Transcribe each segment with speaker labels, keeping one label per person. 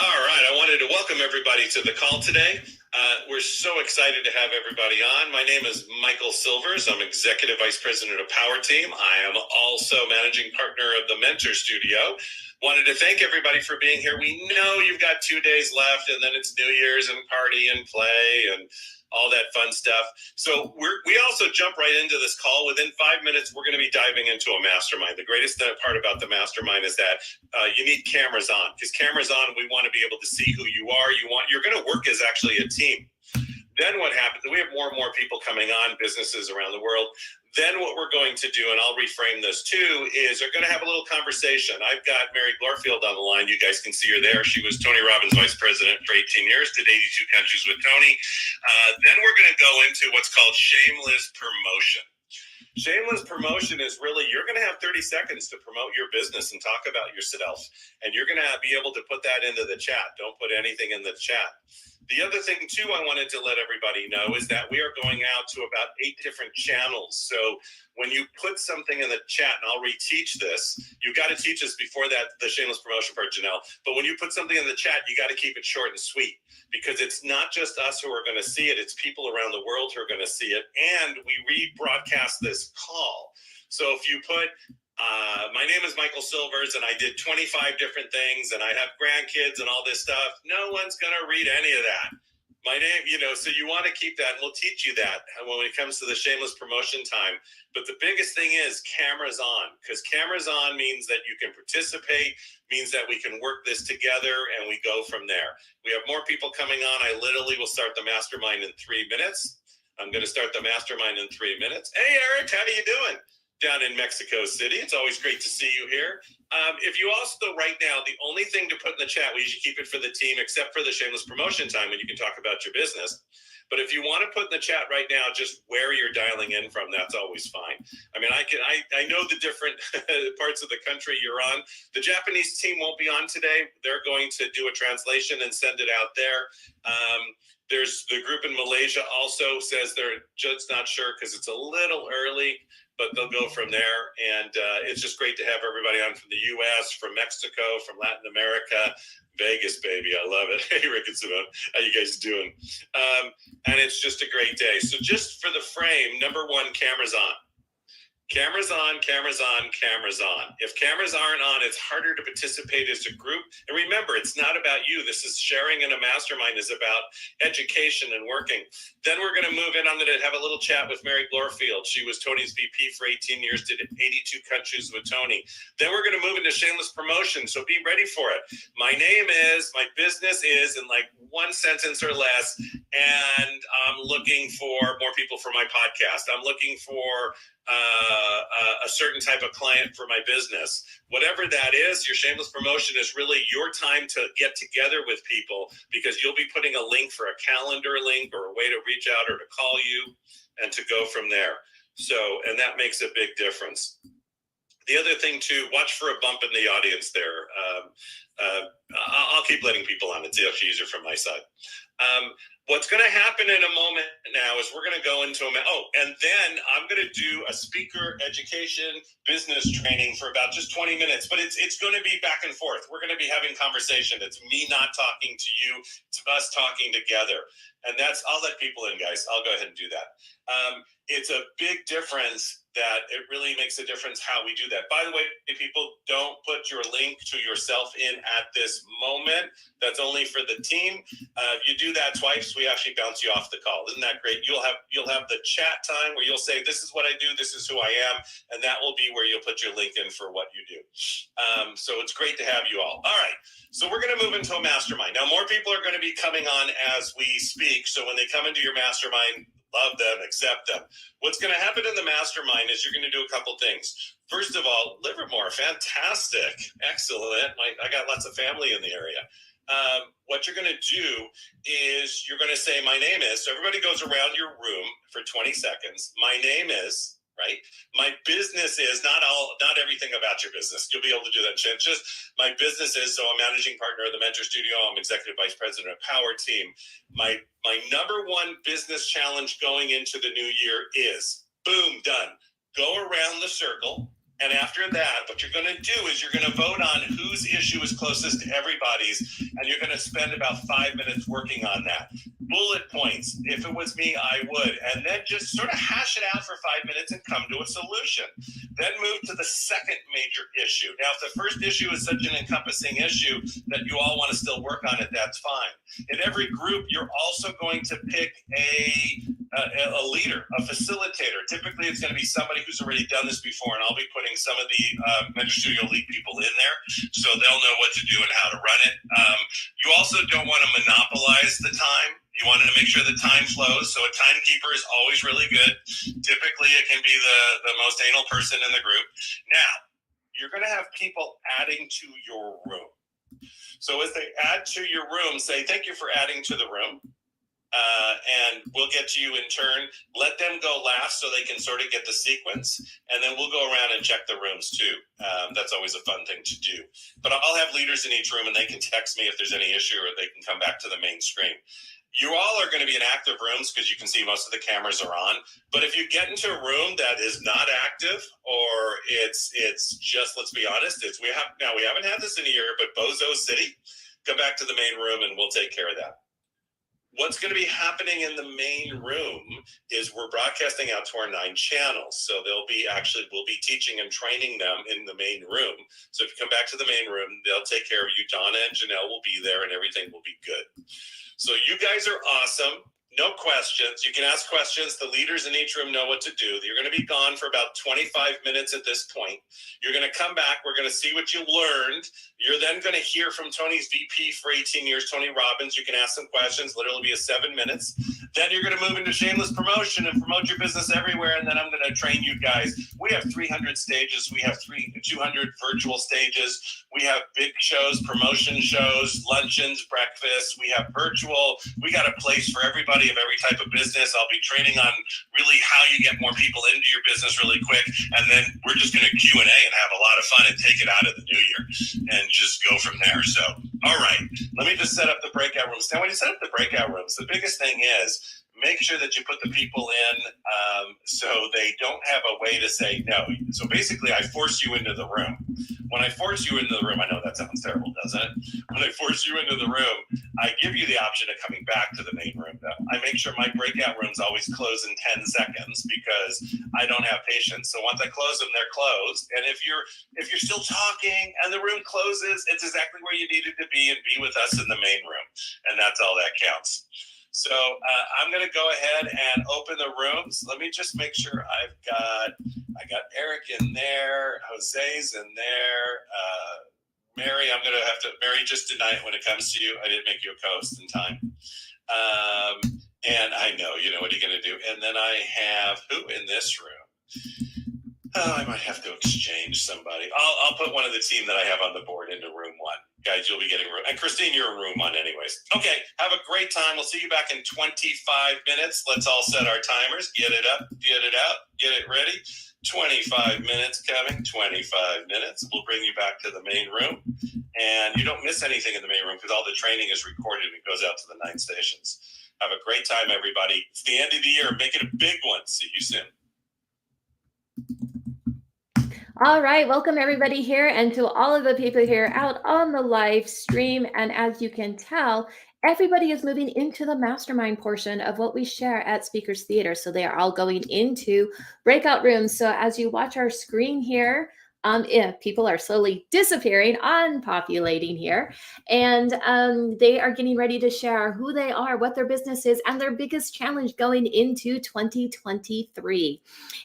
Speaker 1: All right, I wanted to welcome everybody to the call today. We're so excited to have everybody on. My name is Michael Silvers. I'm Executive Vice President of Power Team. I am also Managing Partner of the Mentor Studio. Wanted to thank everybody for being here. We know you've got 2 days left, and then it's New Year's and party and play and all that fun stuff. So we also jump right into this call. Within 5 minutes, we're going to be diving into a mastermind. The greatest part about the mastermind is that you need cameras on, because cameras on, we want to be able to see who you are. You're going to work as actually a team. Then what happens, we have more and more people coming on, businesses around the world. Then what we're going to do, and I'll reframe this too, is we're going to have a little conversation. I've got Mary Glorfield on the line. You guys can see her there. She was Tony Robbins Vice President for 18 years, did 82 countries with Tony. Then we're going to go into what's called shameless promotion. Shameless promotion is really, you're going to have 30 seconds to promote your business and talk about yourself. And you're going to be able to put that into the chat. Don't put anything in the chat. The other thing, too, I wanted to let everybody know is that we are going out to about 8 different channels. So when you put something in the chat, and I'll reteach this, you got to teach us before that, the shameless promotion part, Janelle. But when you put something in the chat, you got to keep it short and sweet, because it's not just us who are going to see it. It's people around the world who are going to see it. And we rebroadcast this call. So if you put, my name is Michael Silvers, and I did 25 different things, and I have grandkids and all this stuff, no one's going to read any of that. My name, so you want to keep that, and we'll teach you that when it comes to the shameless promotion time. But the biggest thing is cameras on, because cameras on means that you can participate, means that we can work this together, and we go from there. We have more people coming on. I literally will start the mastermind in 3 minutes. I'm going to start the mastermind in 3 minutes. Hey, Eric, how are you doing? Down in Mexico City. It's always great to see you here. If you also, right now, the only thing to put in the chat, we usually keep it for the team, except for the shameless promotion time when you can talk about your business. But if you want to put in the chat right now, just where you're dialing in from, that's always fine. I mean, I know the different parts of the country you're on. The Japanese team won't be on today. They're going to do a translation and send it out there. There's the group in Malaysia also says they're just not sure because it's a little early, but they'll go from there. And it's just great to have everybody on from the U.S., from Mexico, from Latin America, Vegas, baby. I love it. Hey, Rick and Simone, how you guys doing? And it's just a great day. So just for the frame, number one, cameras on. Cameras on, cameras on, cameras on. If cameras aren't on, it's harder to participate as a group. And remember, it's not about you. This is sharing in a mastermind is about education and working. Then we're going to move in. I'm going to have a little chat with Mary Glorfield. She was Tony's VP for 18 years, did 82 countries with Tony. Then we're going to move into shameless promotion. So be ready for it. My name is, my business is, in like one sentence or less. And I'm looking for more people for my podcast. I'm looking for a certain type of client for my business. Whatever that is, your shameless promotion is really your time to get together with people, because you'll be putting a link for a calendar link or a way to reach out or to call you and to go from there. So, and that makes a big difference. The other thing too, watch for a bump in the audience there. I'll keep letting people on. It's actually easier from my side. What's going to happen in a moment now is we're going to go into and then I'm going to do a speaker education business training for about just 20 minutes, but it's going to be back and forth. We're going to be having conversation. It's me not talking to you. It's us talking together. And I'll let people in, guys. I'll go ahead and do that. It's a big difference that it really makes a difference how we do that. By the way, people, don't put your link to yourself in at this moment. That's only for the team. If you do that twice, we actually bounce you off the call. Isn't that great? You'll have the chat time where you'll say, this is what I do, this is who I am, and that will be where you'll put your link in for what you do. So it's great to have you all. All right, so we're going to move into a mastermind. Now, more people are going to be coming on as we speak, so when they come into your mastermind, love them, accept them. What's going to happen in the mastermind is you're going to do a couple things. First of all, Livermore, fantastic, excellent. I got lots of family in the area. What you're going to do is you're going to say, my name is, so everybody goes around your room for 20 seconds. My name is, right? My business is not everything about your business. You'll be able to do that. It's just my business is, so I'm managing partner of the Mentor Studio. I'm executive vice president of Power Team. My number one business challenge going into the new year is, boom, done. Go around the circle And after that, what you're going to do is you're going to vote on whose issue is closest to everybody's, and you're going to spend about 5 minutes working on that. Bullet points. If it was me, I would. And then just sort of hash it out for 5 minutes and come to a solution. Then move to the second major issue. Now, if the first issue is such an encompassing issue that you all want to still work on it, that's fine. In every group, you're also going to pick a leader, a facilitator. Typically, it's going to be somebody who's already done this before, and I'll be putting some of the Mentor Studio Lead people in there, so they'll know what to do and how to run it. You also don't want to monopolize the time. You want to make sure the time flows, so a timekeeper is always really good. Typically, it can be the most anal person in the group. Now, you're going to have people adding to your room. So as they add to your room, say, thank you for adding to the room. And we'll get to you in turn. Let them go last so they can sort of get the sequence, and then we'll go around and check the rooms too. That's always a fun thing to do. But I'll have leaders in each room, and they can text me if there's any issue, or they can come back to the main screen. You all are going to be in active rooms because you can see most of the cameras are on. But if you get into a room that is not active, or it's just, let's be honest, we haven't had this in a year, but Bozo City, come back to the main room and we'll take care of that. What's going to be happening in the main room is we're broadcasting out to our 9 channels. So we'll be teaching and training them in the main room. So if you come back to the main room, they'll take care of you. Donna and Janelle will be there, and everything will be good. So you guys are awesome. No questions. You can ask questions. The leaders in each room know what to do. You're going to be gone for about 25 minutes at this point. You're going to come back. We're going to see what you learned. You're then going to hear from Tony's VP for 18 years, Tony Robbins. You can ask some questions. Literally be a 7 minutes. Then you're going to move into shameless promotion and promote your business everywhere. And then I'm going to train you guys. We have 300 stages. We have 200 virtual stages. We have big shows, promotion shows, luncheons, breakfasts. We have virtual. We got a place for everybody of every type of business. I'll be training on really how you get more people into your business really quick. And then we're just going to Q&A and have a lot of fun and take it out of the new year and just go from there. So, all right, let me just set up the breakout rooms. Now, when you set up the breakout rooms, the biggest thing is make sure that you put the people in so they don't have a way to say no. So basically, I force you into the room. When I force you into the room, I know that sounds terrible, doesn't it? When I force you into the room, I give you the option of coming back to the main room, though. I make sure my breakout rooms always close in 10 seconds because I don't have patience. So once I close them, they're closed. And if you're still talking and the room closes, it's exactly where you needed to be, and be with us in the main room. And that's all that counts. So I'm going to go ahead and open the rooms. Let me just make sure I got Eric in there. Jose's in there. Mary, Mary, just deny it when it comes to you. I didn't make you a co-host in time. And I know, what are you going to do? And then I have who in this room? Oh, I might have to exchange somebody. I'll put one of the team that I have on the board into room 1. Guys, you'll be getting room. And Christine, you're in room 1 anyways. Okay, have a great time. We'll see you back in 25 minutes. Let's all set our timers. Get it up, get it out, get it ready. 25 minutes coming, 25 minutes. We'll bring you back to the main room. And you don't miss anything in the main room because all the training is recorded and it goes out to the 9 stations. Have a great time, everybody. It's the end of the year. Make it a big one. See you soon.
Speaker 2: All right, welcome everybody here, and to all of the people here out on the live stream. And as you can tell, everybody is moving into the mastermind portion of what we share at Speakers Theater. So they are all going into breakout rooms. So as you watch our screen here, people are slowly disappearing, unpopulating here, and they are getting ready to share who they are, what their business is, and their biggest challenge going into 2023.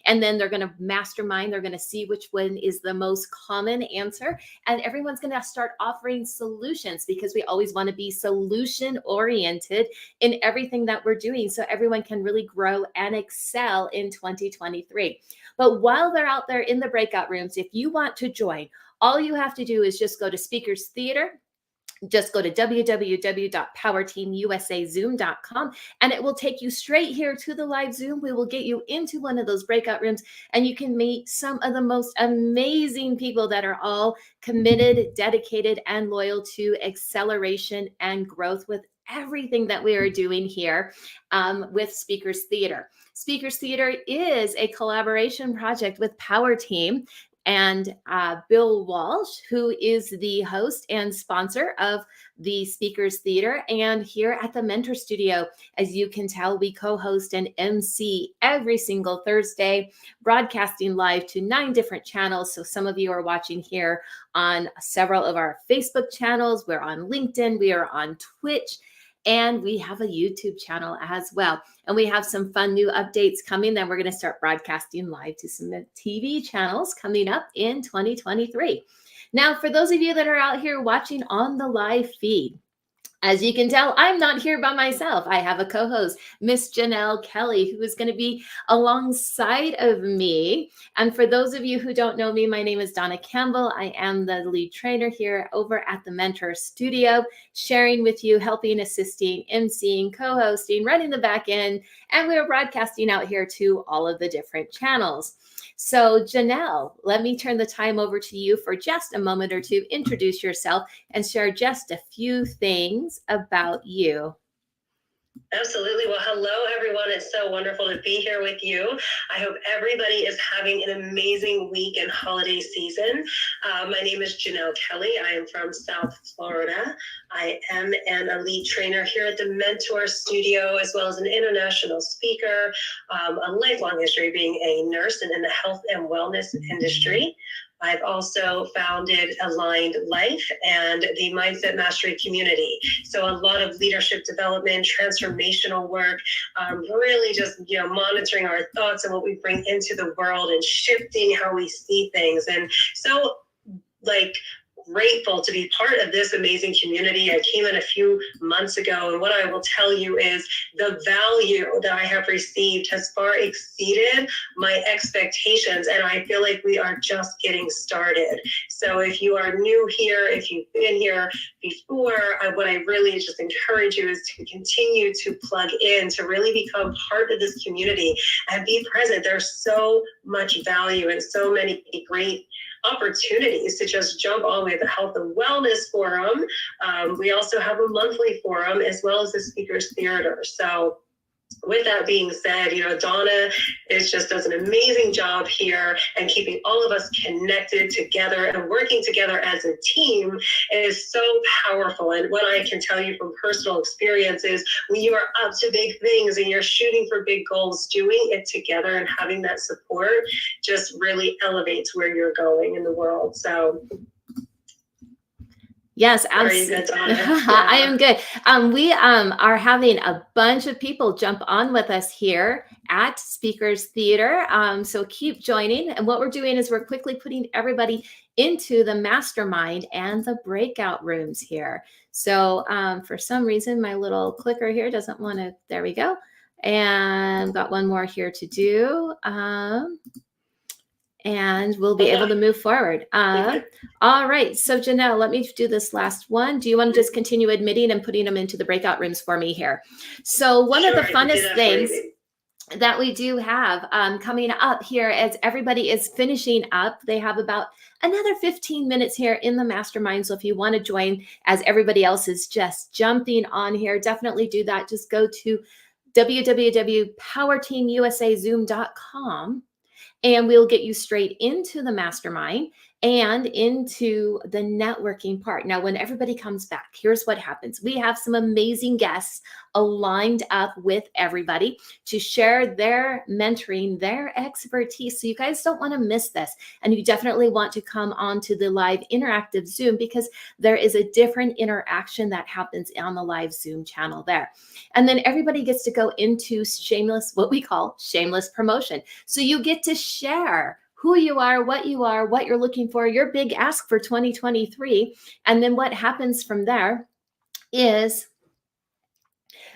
Speaker 2: And then they're going to mastermind. They're going to see which one is the most common answer, and everyone's going to start offering solutions because we always want to be solution oriented in everything that we're doing, so everyone can really grow and excel in 2023. But while they're out there in the breakout rooms, if you want to join, all you have to do is just go to Speakers Theater. Just go to www.powerteamusazoom.com and it will take you straight here to the live Zoom. We will get you into one of those breakout rooms and you can meet some of the most amazing people that are all committed, dedicated, and loyal to acceleration and growth with everything that we are doing here with Speakers Theater. Speakers Theater is a collaboration project with Power Team. and Bill Walsh, who is the host and sponsor of the Speakers Theater. And here at the Mentor Studio, as you can tell, we co-host and MC every single Thursday, broadcasting live to 9 different channels. So some of you are watching here on several of our Facebook channels. We're on LinkedIn, we are on Twitch, and we have a YouTube channel as well. And we have some fun new updates coming. Then we're going to start broadcasting live to some TV channels coming up in 2023. Now, for those of you that are out here watching on the live feed, as you can tell, I'm not here by myself. I have a co-host, Miss Janelle Kelly, who is going to be alongside of me. And for those of you who don't know me, my name is Donna Campbell. I am the lead trainer here over at the Mentor Studio, sharing with you, helping, assisting, emceeing, co-hosting, running the back end, and we are broadcasting out here to all of the different channels. So Janelle, let me turn the time over to you for just a moment or two. Introduce yourself and share just a few things about you.
Speaker 3: Absolutely. Well, hello, everyone. It's so wonderful to be here with you. I hope everybody is having an amazing week and holiday season. My name is Janelle Kelly. I am from South Florida. I am an elite trainer here at the Mentor Studio, as well as an international speaker, a lifelong history being a nurse and in the health and wellness industry. I've also founded Aligned Life and the Mindset Mastery Community. So a lot of leadership development, transformational work, really just, monitoring our thoughts and what we bring into the world and shifting how we see things. And so grateful to be part of this amazing community. I came in a few months ago, and what I will tell you is the value that I have received has far exceeded my expectations, and I feel like we are just getting started. So if you are new here, if you've been here before, what I really just encourage you is to continue to plug in, to really become part of this community and be present. There's so much value and so many great opportunities to just jump on with the Health and Wellness Forum. We also have a monthly forum as well as the Speakers Theater. So with that being said, Donna does an amazing job here, and keeping all of us connected together and working together as a team is so powerful. And what I can tell you from personal experience is when you are up to big things and you're shooting for big goals, doing it together and having that support just really elevates where you're going in the world. So
Speaker 2: yes, absolutely. I am good. We are having a bunch of people jump on with us here at Speakers Theater. So keep joining. And what we're doing is we're quickly putting everybody into the mastermind and the breakout rooms here. So for some reason, my little clicker here doesn't want to, there we go. And got one more here to do. And we'll be able to move forward. All right. So Janelle, let me do this last one. Do you want to just continue admitting and putting them into the breakout rooms for me here? So one of the funnest things that we do have coming up here as everybody is finishing up, they have about another 15 minutes here in the mastermind. So if you want to join as everybody else is just jumping on here, definitely do that. Just go to www.powerteamusazoom.com. And we'll get you straight into the mastermind and into the networking part. Now, when everybody comes back, here's what happens. We have some amazing guests aligned up with everybody to share their mentoring, their expertise. So you guys don't want to miss this. And you definitely want to come on to the live interactive Zoom because there is a different interaction that happens on the live Zoom channel there. And then everybody gets to go into what we call shameless promotion. So you get to share who you are, what you're looking for, your big ask for 2023. And then what happens from there is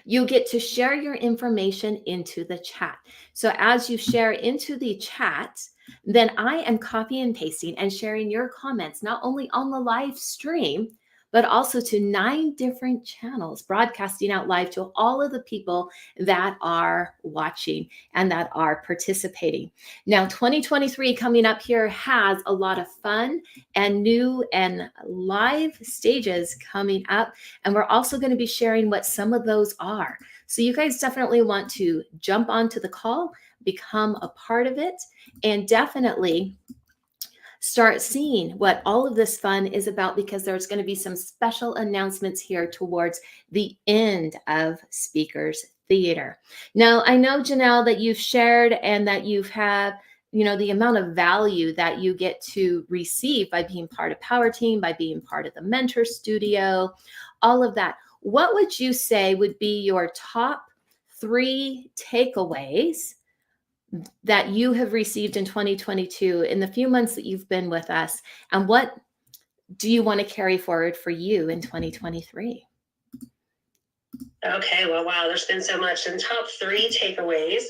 Speaker 2: you get to share your information into the chat. So as you share into the chat, then I am copying and pasting and sharing your comments, not only on the live stream, but also to 9 different channels, broadcasting out live to all of the people that are watching and that are participating. Now, 2023 coming up here has a lot of fun and new and live stages coming up. And we're also going to be sharing what some of those are. So you guys definitely want to jump onto the call, become a part of it, and definitely start seeing what all of this fun is about, because there's going to be some special announcements here towards the end of Speakers Theater. Now, I know, Janelle, that you've shared and that you've had, the amount of value that you get to receive by being part of Power Team, by being part of the Mentor Studio, all of that. What would you say would be your top 3 takeaways that you have received in 2022 in the few months that you've been with us? And what do you want to carry forward for you in 2023?
Speaker 3: Okay, well, wow, there's been so much. And top 3 takeaways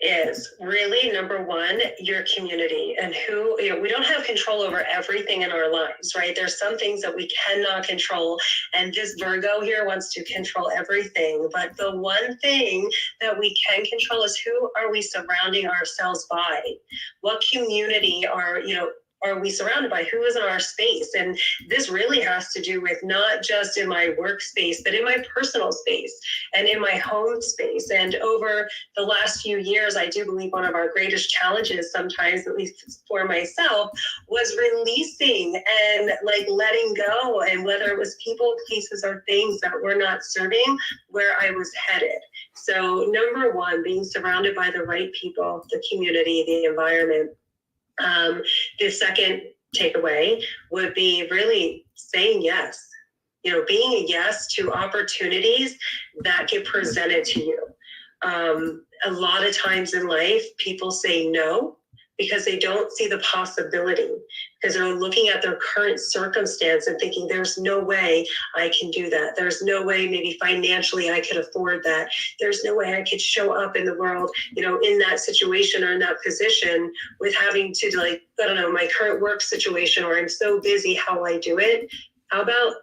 Speaker 3: is really, number 1, your community, and who, we don't have control over everything in our lives, right? There's some things that we cannot control, and this Virgo here wants to control everything. But the one thing that we can control is, who are we surrounding ourselves by? What community are we surrounded by? Who is in our space? And this really has to do with not just in my workspace, but in my personal space and in my home space. And over the last few years, I do believe one of our greatest challenges, sometimes, at least for myself, was releasing and letting go. And whether it was people, places, or things that were not serving where I was headed. So number 1, being surrounded by the right people, the community, the environment. The second takeaway would be really saying yes, being a yes to opportunities that get presented to you. A lot of times in life, people say no because they don't see the possibility, because they're looking at their current circumstance and thinking, there's no way I can do that. There's no way maybe financially I could afford that. There's no way I could show up in the world, in that situation or in that position, with having to my current work situation, or I'm so busy, how I do it. How about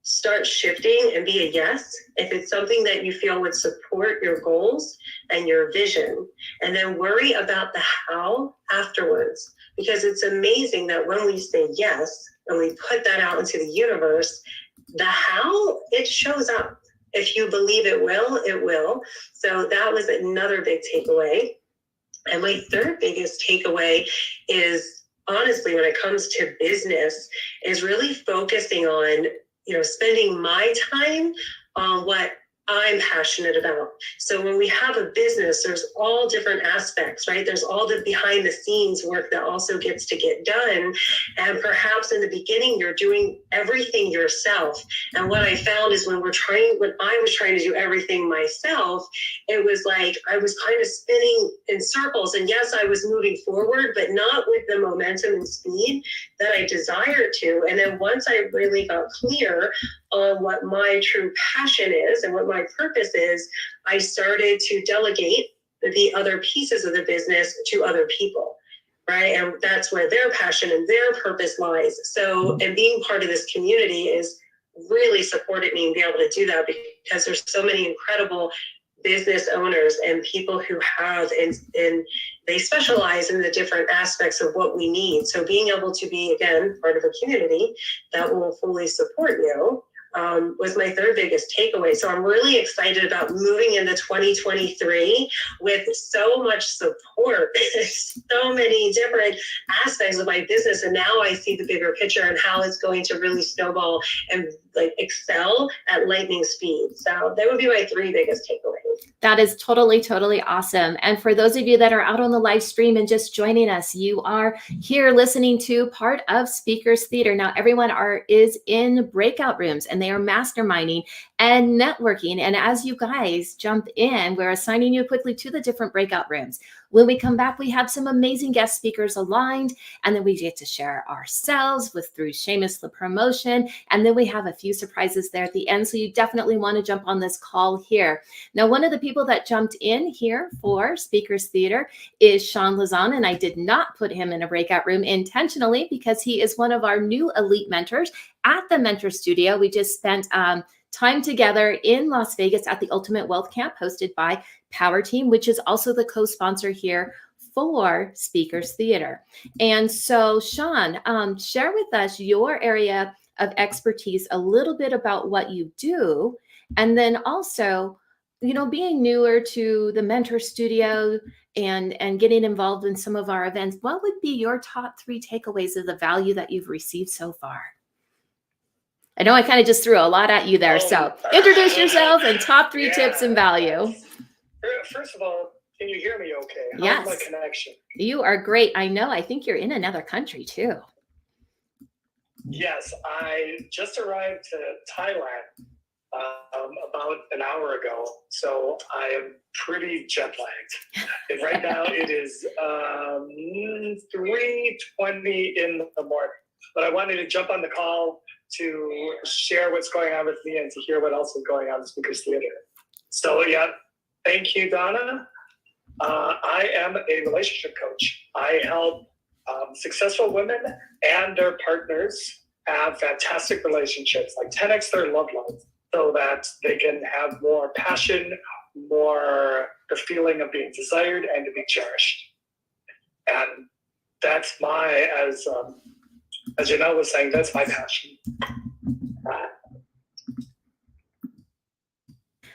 Speaker 3: start shifting and be a yes if it's something that you feel would support your goals and your vision, and then worry about the how afterwards. Because it's amazing that when we say yes and we put that out into the universe, the how, it shows up. If you believe it will, it will. So that was another big takeaway. And my third biggest takeaway is, honestly, when it comes to business, is really focusing on spending my time on what I'm passionate about. So when we have a business, there's all different aspects, right? There's all the behind the scenes work that also gets to get done. And perhaps in the beginning, you're doing everything yourself. And what I found is when I was trying to do everything myself, it was like I was kind of spinning in circles. And yes, I was moving forward, but not with the momentum and speed that I desired to. And then once I really got clear on what my true passion is and what my purpose is, I started to delegate the other pieces of the business to other people, right? And that's where their passion and their purpose lies. So, and being part of this community is really supported me in being able to do that, because there's so many incredible business owners and people who have, and they specialize in the different aspects of what we need. So being able to be, again, part of a community that will fully support you was my third biggest takeaway. So I'm really excited about moving into 2023 with so much support, so many different aspects of my business. And now I see the bigger picture and how it's going to really snowball and excel at lightning speed. So that would be my 3 biggest takeaways.
Speaker 2: That is totally, totally awesome. And for those of you that are out on the live stream and just joining us, you are here listening to part of Speakers Theater. Now, everyone is in breakout rooms, and they are masterminding and networking. And as you guys jump in, we're assigning you quickly to the different breakout rooms. When we come back, we have some amazing guest speakers aligned, and then we get to share ourselves through shameless promotion. And then we have a few surprises there at the end. So you definitely want to jump on this call here. Now, one of the people that jumped in here for Speakers Theater is Sean Lazan, and I did not put him in a breakout room intentionally because he is one of our new elite mentors at the Mentor Studio. We just spent time together in Las Vegas at the Ultimate Wealth Camp hosted by Power Team, which is also the co-sponsor here for Speakers Theater. And so, Sean, share with us your area of expertise, a little bit about what you do, and then also, being newer to the Mentor Studio and getting involved in some of our events, what would be your top 3 takeaways of the value that you've received so far? I know I kind of just threw a lot at you there. So introduce yourself and top 3 tips and value.
Speaker 4: First of all, can you hear me okay?
Speaker 2: Yes.
Speaker 4: How's my connection?
Speaker 2: You are great. I know. I think you're in another country too.
Speaker 4: Yes, I just arrived to Thailand about an hour ago, so I am pretty jet lagged. And right now it is 3:20 in the morning, but I wanted to jump on the call to share what's going on with me and to hear what else is going on in Speakers Theater. So yeah, thank you, Donna. I am a relationship coach. I help successful women and their partners have fantastic relationships, like 10x their love life, so that they can have more passion, more the feeling of being desired and to be cherished. And that's my, as Janelle was saying, that's my passion.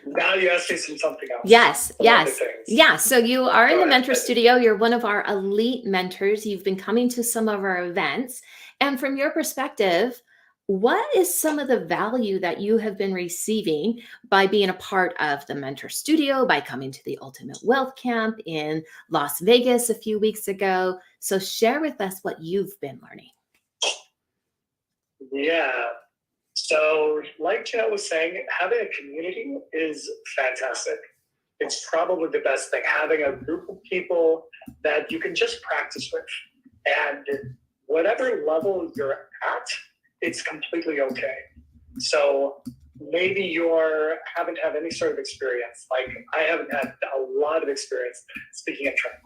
Speaker 4: Now you asked me something else.
Speaker 2: Yes.
Speaker 4: Other things.
Speaker 2: Yeah. So you are in
Speaker 4: Go
Speaker 2: the
Speaker 4: ahead.
Speaker 2: mentor studio. You're one of our elite mentors. You've been coming to some of our events. And from your perspective, what is some of the value that you have been receiving by being a part of the mentor studio, by coming to the Ultimate Wealth Camp in Las Vegas a few weeks ago? So share with us what you've been learning.
Speaker 4: Yeah. So like Janelle was saying, having a community is fantastic. It's probably the best thing, having a group of people that you can just practice with. And whatever level you're at, it's completely okay. So maybe you haven't had any sort of experience. Like I haven't had a lot of experience speaking at training.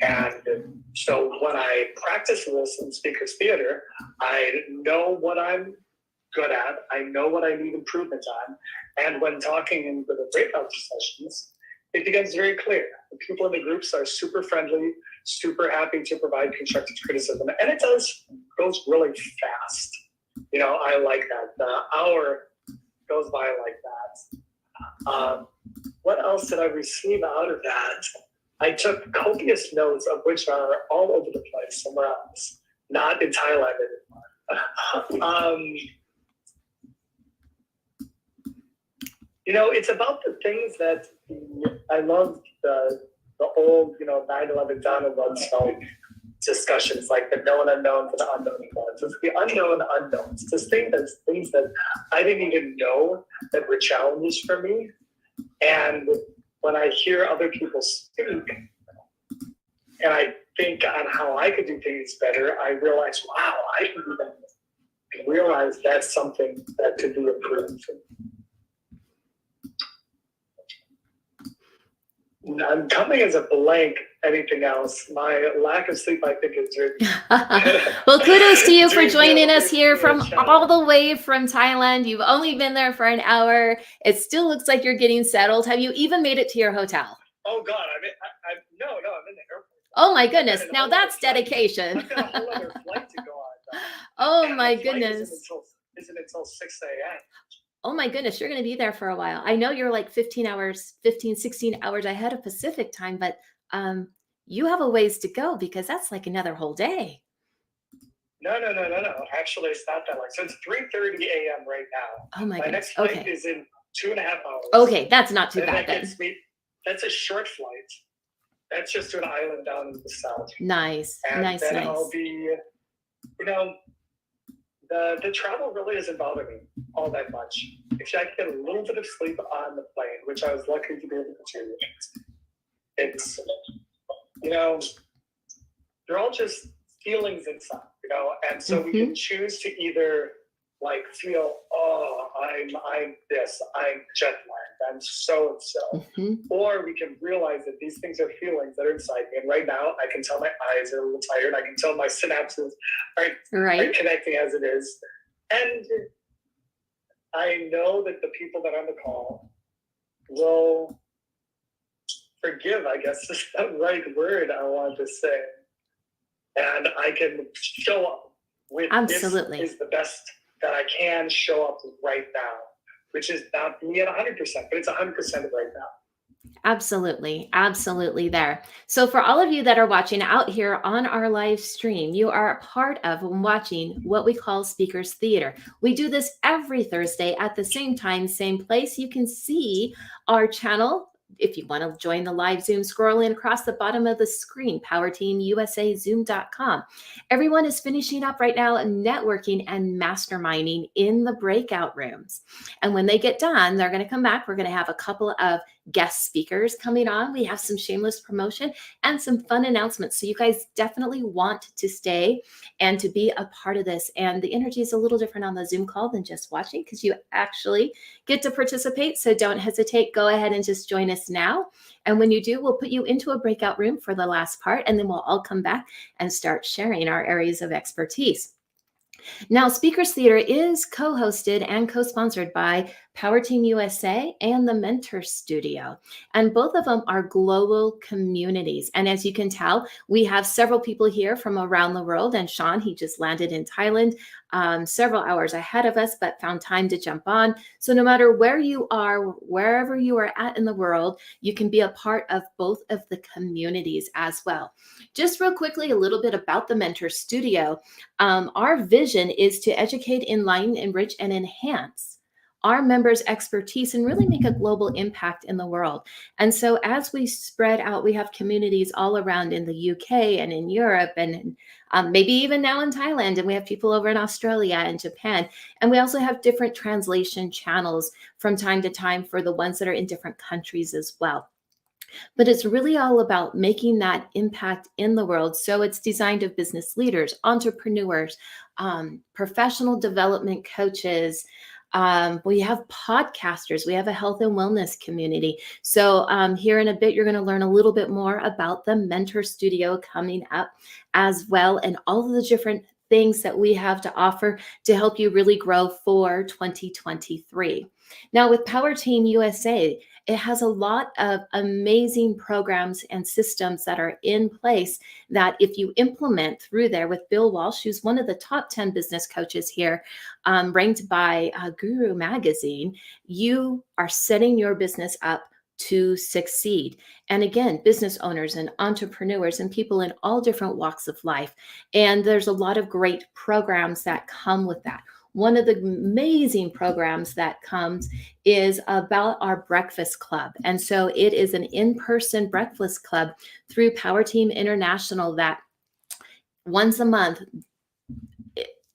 Speaker 4: And so when I practice this in Speakers Theater, I know what I'm good at. I know what I need improvement on. And when talking in the breakout sessions, it becomes very clear. The people in the groups are super friendly, super happy to provide constructive criticism. And it goes really fast. You know, I like that. The hour goes by like that. What else did I receive out of that? I took copious notes, of which are all over the place somewhere else, not in Thailand anymore. You know, it's about the things that I love the old, 9/11 Donald Rumsfeld discussions, like the known unknowns and the unknown unknowns. It's the unknown unknowns. It's things that I didn't even know that were challenges for me. And when I hear other people speak and I think on how I could do things better, I realize, wow, I can even realize that's something that could be improved. I'm coming as a blank. Anything else? My lack of sleep, I think, is very.
Speaker 2: Well, kudos to you for
Speaker 4: Doing
Speaker 2: joining
Speaker 4: well,
Speaker 2: us here from
Speaker 4: challenge.
Speaker 2: all the way from Thailand. You've only been there for an hour. It still looks like you're getting settled. Have you even made it to your hotel?
Speaker 4: Oh God, I'm in the airport.
Speaker 2: Oh my goodness!
Speaker 4: I've got
Speaker 2: Now
Speaker 4: a
Speaker 2: that's
Speaker 4: whole other flight.
Speaker 2: dedication.
Speaker 4: I've got a whole other flight to go on.
Speaker 2: Oh
Speaker 4: And
Speaker 2: my
Speaker 4: the flight
Speaker 2: goodness!
Speaker 4: Isn't until 6 a.m.
Speaker 2: Oh my goodness, you're going to be there for a while. I know you're like 16 hours ahead of Pacific time, but you have a ways to go because that's like another whole day.
Speaker 4: No. Actually, it's not that long. So it's 3:30 a.m. right now.
Speaker 2: Oh my
Speaker 4: My
Speaker 2: goodness.
Speaker 4: next flight
Speaker 2: Okay.
Speaker 4: is in 2.5 hours.
Speaker 2: Okay, that's not too
Speaker 4: And
Speaker 2: bad
Speaker 4: that
Speaker 2: then.
Speaker 4: gets me. That's a short flight. That's just to an island down in the south.
Speaker 2: Nice,
Speaker 4: And
Speaker 2: nice.
Speaker 4: then I'll be, the travel really doesn't bother me all that much. If I get a little bit of sleep on the plane, which I was lucky to be able to do, it's, they're all just feelings inside, and so we can choose to either like feel, oh, I'm this, I'm jet lagged, I'm so and so.
Speaker 2: Mhm.
Speaker 4: Or we can realize that these things are feelings that are inside me. And right now, I can tell my eyes are a little tired. I can tell my synapses are
Speaker 2: Right.
Speaker 4: connecting as it is. And I know that the people that are on the call will forgive, I guess is the right word I want to say. And I can show up with
Speaker 2: Absolutely.
Speaker 4: this is the best that I can show up right now, which is not me at 100%, but it's 100% right now.
Speaker 2: Absolutely. Absolutely there. So for all of you that are watching out here on our live stream, you are a part of watching what we call Speakers Theater. We do this every Thursday at the same time, same place. You can see our channel. If you want to join the live Zoom, scrolling across the bottom of the screen, powerteamusazoom.com. Everyone is finishing up right now networking and masterminding in the breakout rooms. And when they get done, they're going to come back. We're going to have a couple of guest speakers coming on. We have some shameless promotion and some fun announcements. So you guys definitely want to stay and to be a part of this. And the energy is a little different on the Zoom call than just watching, because you actually get to participate. So don't hesitate. Go ahead and just join us now. And when you do, we'll put you into a breakout room for the last part, and then we'll all come back and start sharing our areas of expertise. Now, Speakers Theater is co-hosted and co-sponsored by Power Team USA and the Mentor Studio. And both of them are global communities. And as you can tell, we have several people here from around the world. And Sean, he just landed in Thailand several hours ahead of us, but found time to jump on. So no matter where you are, wherever you are at in the world, you can be a part of both of the communities as well. Just real quickly, a little bit about the Mentor Studio. Our vision is to educate, enlighten, enrich, and enhance our members' expertise and really make a global impact in the world. And so as we spread out, we have communities all around in the UK and in Europe and maybe even now in Thailand. And we have people over in Australia and Japan. And we also have different translation channels from time to time for the ones that are in different countries as well. But it's really all about making that impact in the world. So it's designed of business leaders, entrepreneurs, professional development coaches. We have podcasters. We have a health and wellness community. So here in a bit, you're going to learn a little bit more about the Mentor Studio coming up as well, and all of the different things that we have to offer to help you really grow for 2023. Now with Power Team USA, it has a lot of amazing programs and systems that are in place that if you implement through there with Bill Walsh, who's one of the top 10 business coaches here, ranked by Guru Magazine, you are setting your business up to succeed. And again, business owners and entrepreneurs and people in all different walks of life. And there's a lot of great programs that come with that. One of the amazing programs that comes is about our breakfast club. And so it is an in-person breakfast club through Power Team International that once a month,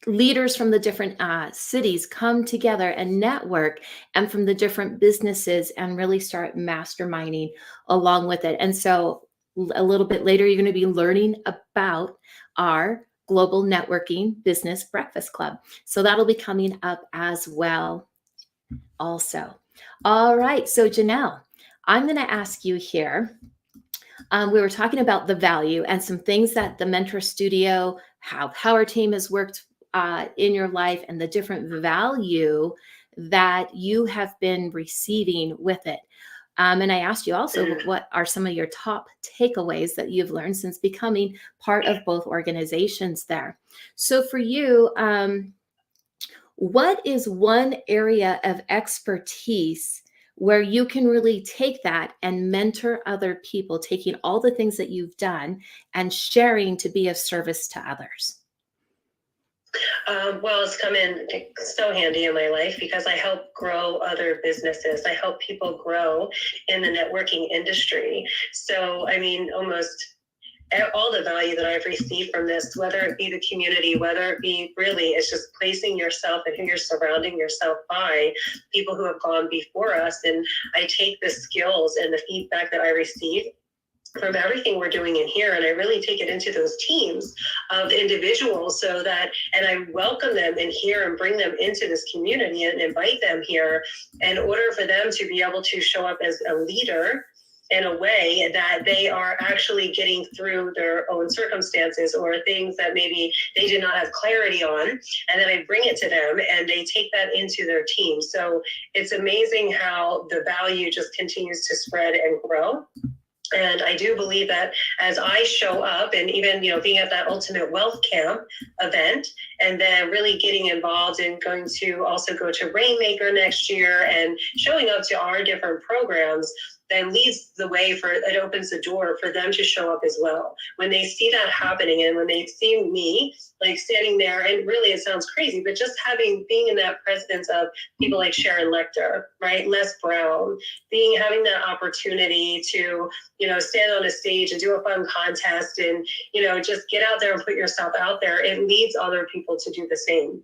Speaker 2: leaders from the different cities come together and network, and from the different businesses, and really start masterminding along with it. And so a little bit later, you're going to be learning about our Global Networking Business Breakfast Club. So that'll be coming up as well also. All right, so Janelle, I'm going to ask you here. We were talking about the value and some things that the Mentor Studio, how Power Team has worked in your life, and the different value that you have been receiving with it. And I asked you also, what are some of your top takeaways that you've learned since becoming part of both organizations there? So for you, what is one area of expertise where you can really take that and mentor other people, taking all the things that you've done and sharing to be of service to others?
Speaker 3: Well, it's come in so handy in my life because I help grow other businesses. I help people grow in the networking industry. So, I mean, almost all the value that I've received from this, whether it be the community, whether it be really, it's just placing yourself and who you're surrounding yourself by, people who have gone before us. And I take the skills and the feedback that I receive from everything we're doing in here, and I really take it into those teams of individuals so that, and I welcome them in here and bring them into this community and invite them here in order for them to be able to show up as a leader in a way that they are actually getting through their own circumstances or things that maybe they did not have clarity on. And then I bring it to them and they take that into their team. So it's amazing how the value just continues to spread and grow. And I do believe that as I show up, and even, being at that Ultimate Wealth Camp event, and then really getting involved in going to also go to Rainmaker next year and showing up to our different programs, then leads the way it opens the door for them to show up as well. When they see that happening, and when they see me like standing there, and really it sounds crazy, but just being in that presence of people like Sharon Lecter, right? Les Brown, having that opportunity to, stand on a stage and do a fun contest and, just get out there and put yourself out there. It leads other people to do the same,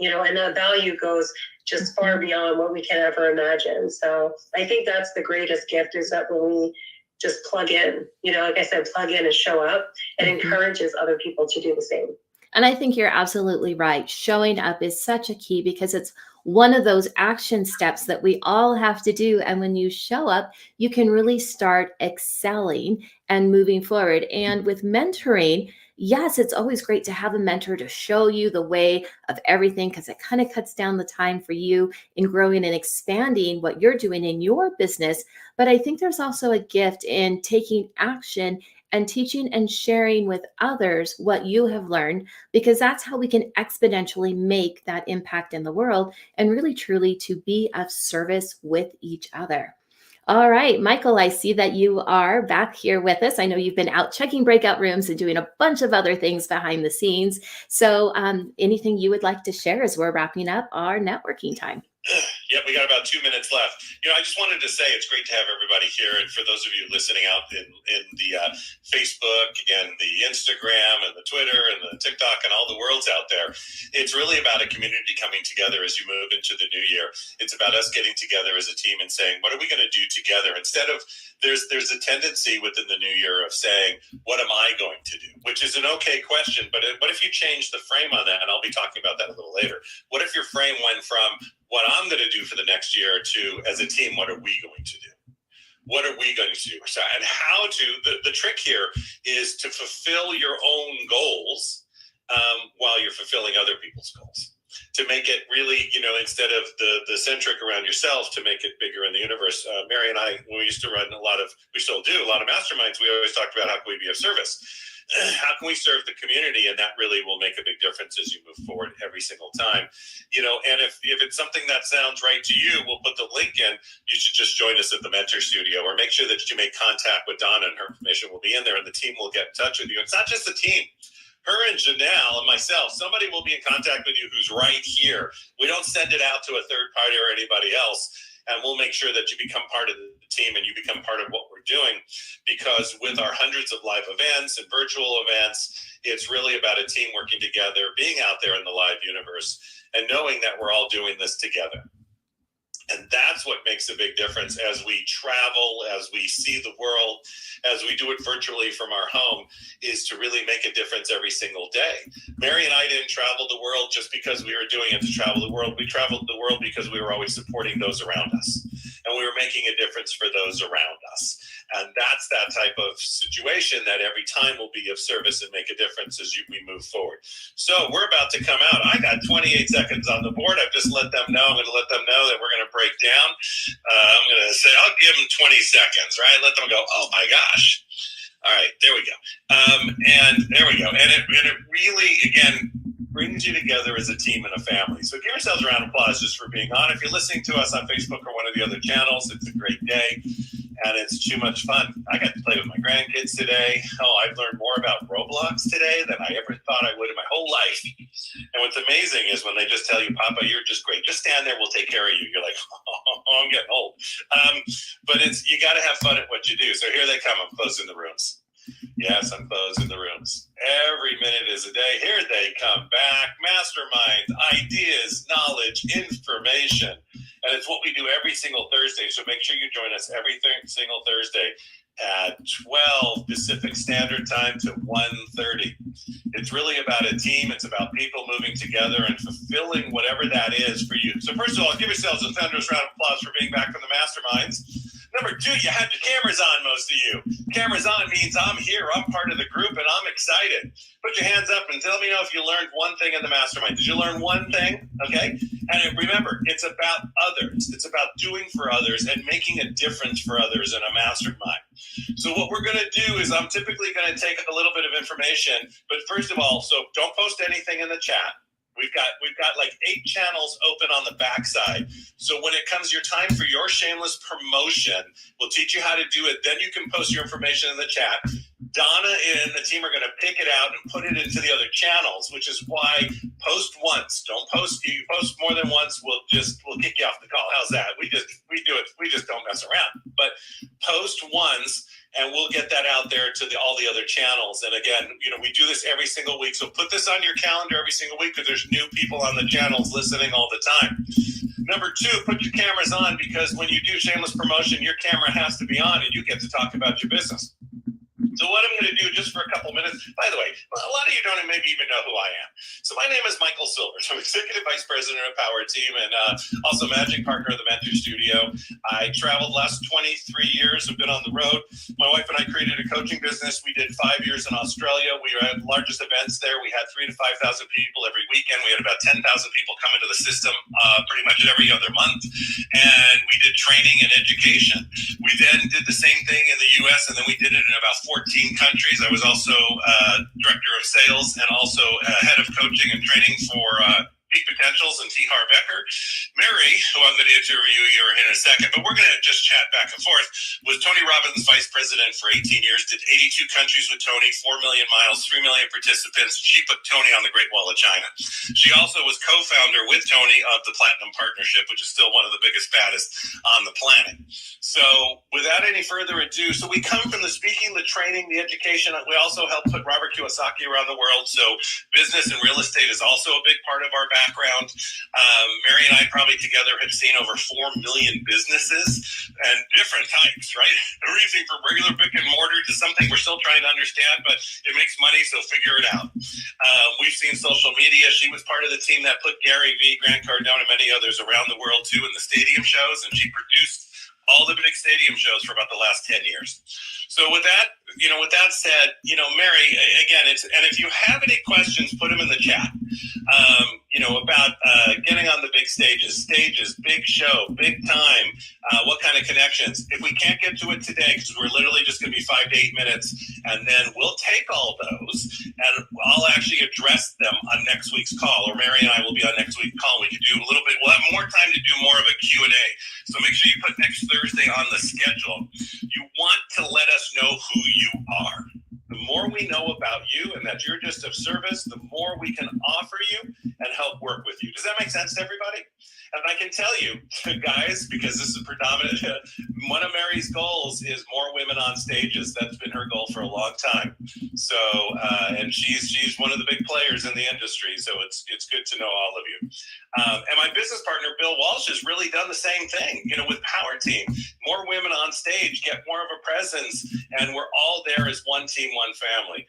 Speaker 3: and the value goes just far beyond what we can ever imagine. So I think that's the greatest gift, is that when we just plug in, like I said, plug in and show up, it encourages other people to do the same.
Speaker 2: And I think you're absolutely right. Showing up is such a key, because it's one of those action steps that we all have to do. And when you show up, you can really start excelling and moving forward. And with mentoring, yes, it's always great to have a mentor to show you the way of everything, because it kind of cuts down the time for you in growing and expanding what you're doing in your business. But I think there's also a gift in taking action and teaching and sharing with others what you have learned, because that's how we can exponentially make that impact in the world and really truly to be of service with each other. All right, Michael, I see that you are back here with us. I know you've been out checking breakout rooms and doing a bunch of other things behind the scenes. So anything you would like to share as we're wrapping up our networking time?
Speaker 1: Yep, we got about 2 minutes left. I just wanted to say it's great to have everybody here. And for those of you listening out in the Facebook and the Instagram and the Twitter and the TikTok and all the worlds out there, it's really about a community coming together as you move into the new year. It's about us getting together as a team and saying, what are we going to do together? Instead of, there's a tendency within the new year of saying, what am I going to do? Which is an okay question, but what if you change the frame on that? And I'll be talking about that a little later. What if your frame went from what I'm going to do for the next year to, as a team, what are we going to do? What are we going to do? And how to, the trick here is to fulfill your own goals while you're fulfilling other people's goals. To make it really, instead of the centric around yourself, to make it bigger in the universe. Mary and I, when we used to run we still do a lot of masterminds, we always talked about how can we be of service? How can we serve the community? And that really will make a big difference as you move forward every single time. And if it's something that sounds right to you, we'll put the link in. You should just join us at the Mentor Studio, or make sure that you make contact with Donna, and her information will be in there, and the team will get in touch with you. It's not just the team. Her and Janelle and myself, somebody will be in contact with you who's right here. We don't send it out to a third party or anybody else. And we'll make sure that you become part of the team and you become part of what we're doing, because with our hundreds of live events and virtual events, it's really about a team working together, being out there in the live universe, and knowing that we're all doing this together. And that's what makes a big difference as we travel, as we see the world, as we do it virtually from our home, is to really make a difference every single day. Mary and I didn't travel the world just because we were doing it to travel the world. We traveled the world because we were always supporting those around us. And we were making a difference for those around us. And that's that type of situation that every time will be of service and make a difference as we move forward. So we're about to come out. I got 28 seconds on the board. I've just let them know. I'm going to let them know that we're going to break down. I'm going to say, I'll give them 20 seconds, right? Let them go, oh my gosh. All right, there we go. And there we go. And it really, again, brings you together as a team and a family. So give yourselves a round of applause just for being on. If you're listening to us on Facebook or one of the other channels, it's a great day. And it's too much fun. I got to play with my grandkids today. Oh, I've learned more about Roblox today than I ever thought I would in my whole life. And what's amazing is when they just tell you, Papa, you're just great. Just stand there, we'll take care of you. You're like, oh, I'm getting old. But you got to have fun at what you do. So here they come. I'm closing the rooms. Yes, I'm closing the rooms. Every minute is a day. Here they come back. Masterminds, ideas, knowledge, information. And it's what we do every single Thursday. So make sure you join us every single Thursday at 12 Pacific Standard Time to 1:30. It's really about a team. It's about people moving together and fulfilling whatever that is for you. So first of all, give yourselves a thunderous round of applause for being back from the Masterminds. Number two, you had your cameras on, most of you. Cameras on means I'm here, I'm part of the group, and I'm excited. Put your hands up and tell me if you learned one thing in the Mastermind. Did you learn one thing? Okay? And remember, it's about others. It's about doing for others and making a difference for others in a mastermind. So what we're going to do is I'm typically going to take a little bit of information, but first of all, so don't post anything in the chat. We've got like 8 channels open on the backside. So when it comes your time for your shameless promotion, we'll teach you how to do it. Then you can post your information in the chat. Donna and the team are going to pick it out and put it into the other channels, which is why post once. Don't post. You post more than once, we'll kick you off the call. How's that? We do it. We just don't mess around. But post once, and we'll get that out there to all the other channels. And again, we do this every single week. So put this on your calendar every single week, because there's new people on the channels listening all the time. Number 2, put your cameras on, because when you do shameless promotion, your camera has to be on and you get to talk about your business. So what I'm going to do just for a couple minutes, by the way, a lot of you don't maybe even know who I am. So my name is Michael Silvers. I'm Executive Vice President of Power Team and also Managing Partner of the Mentor Studio. I traveled the last 23 years. I've been on the road. My wife and I created a coaching business. We did 5 years in Australia. We had the largest events there. We had 3,000 to 5,000 people every weekend. We had about 10,000 people come into the system pretty much every other month. And we did training and education. We then did the same thing in the U.S., and then we did it in about 14 countries. I was also director of sales and also head of coaching and training for Peak Potentials and T. Harv Eker. Mary, who I'm going to interview you in a second, but we're going to just chat back and forth, was Tony Robbins' vice president for 18 years, did 82 countries with Tony, 4 million miles, 3 million participants. She put Tony on the Great Wall of China. She also was co-founder with Tony of the Platinum Partnership, which is still one of the biggest, baddest on the planet. So without any further ado, so we come from the speaking, the training, the education. We also help put Robert Kiyosaki around the world. So business and real estate is also a big part of our background. Mary and I probably together have seen over 4 million businesses and different types, right? Everything from regular brick and mortar to something we're still trying to understand, but it makes money, so figure it out. We've seen social media. She was part of the team that put Gary Vee, Grant Cardone, and many others around the world too in the stadium shows, and she produced all the big stadium shows for about the last 10 years. So with that said, Mary, again, if you have any questions, put them in the chat. About getting on the big stages, big show, big time, what kind of connections. If we can't get to it today, because we're literally just going to be 5 to 8 minutes, and then we'll take all those, and I'll actually address them on next week's call, or Mary and I will be on next week's call. We can do a little bit, we'll have more time to do more of a Q&A. So make sure you put next Thursday on the schedule. You want to let us know who you are. The more we know about you and that you're just of service, the more we can offer you and help work with you. Does that make sense to everybody? And I can tell you, guys, because this is predominant, one of Mary's goals is more women on stages. That's been her goal for a long time. So, and she's one of the big players in the industry. So it's good to know all of you. And my business partner, Bill Walsh, has really done the same thing, with Power Team. More women on stage, get more of a presence, and we're all there as one team, one family.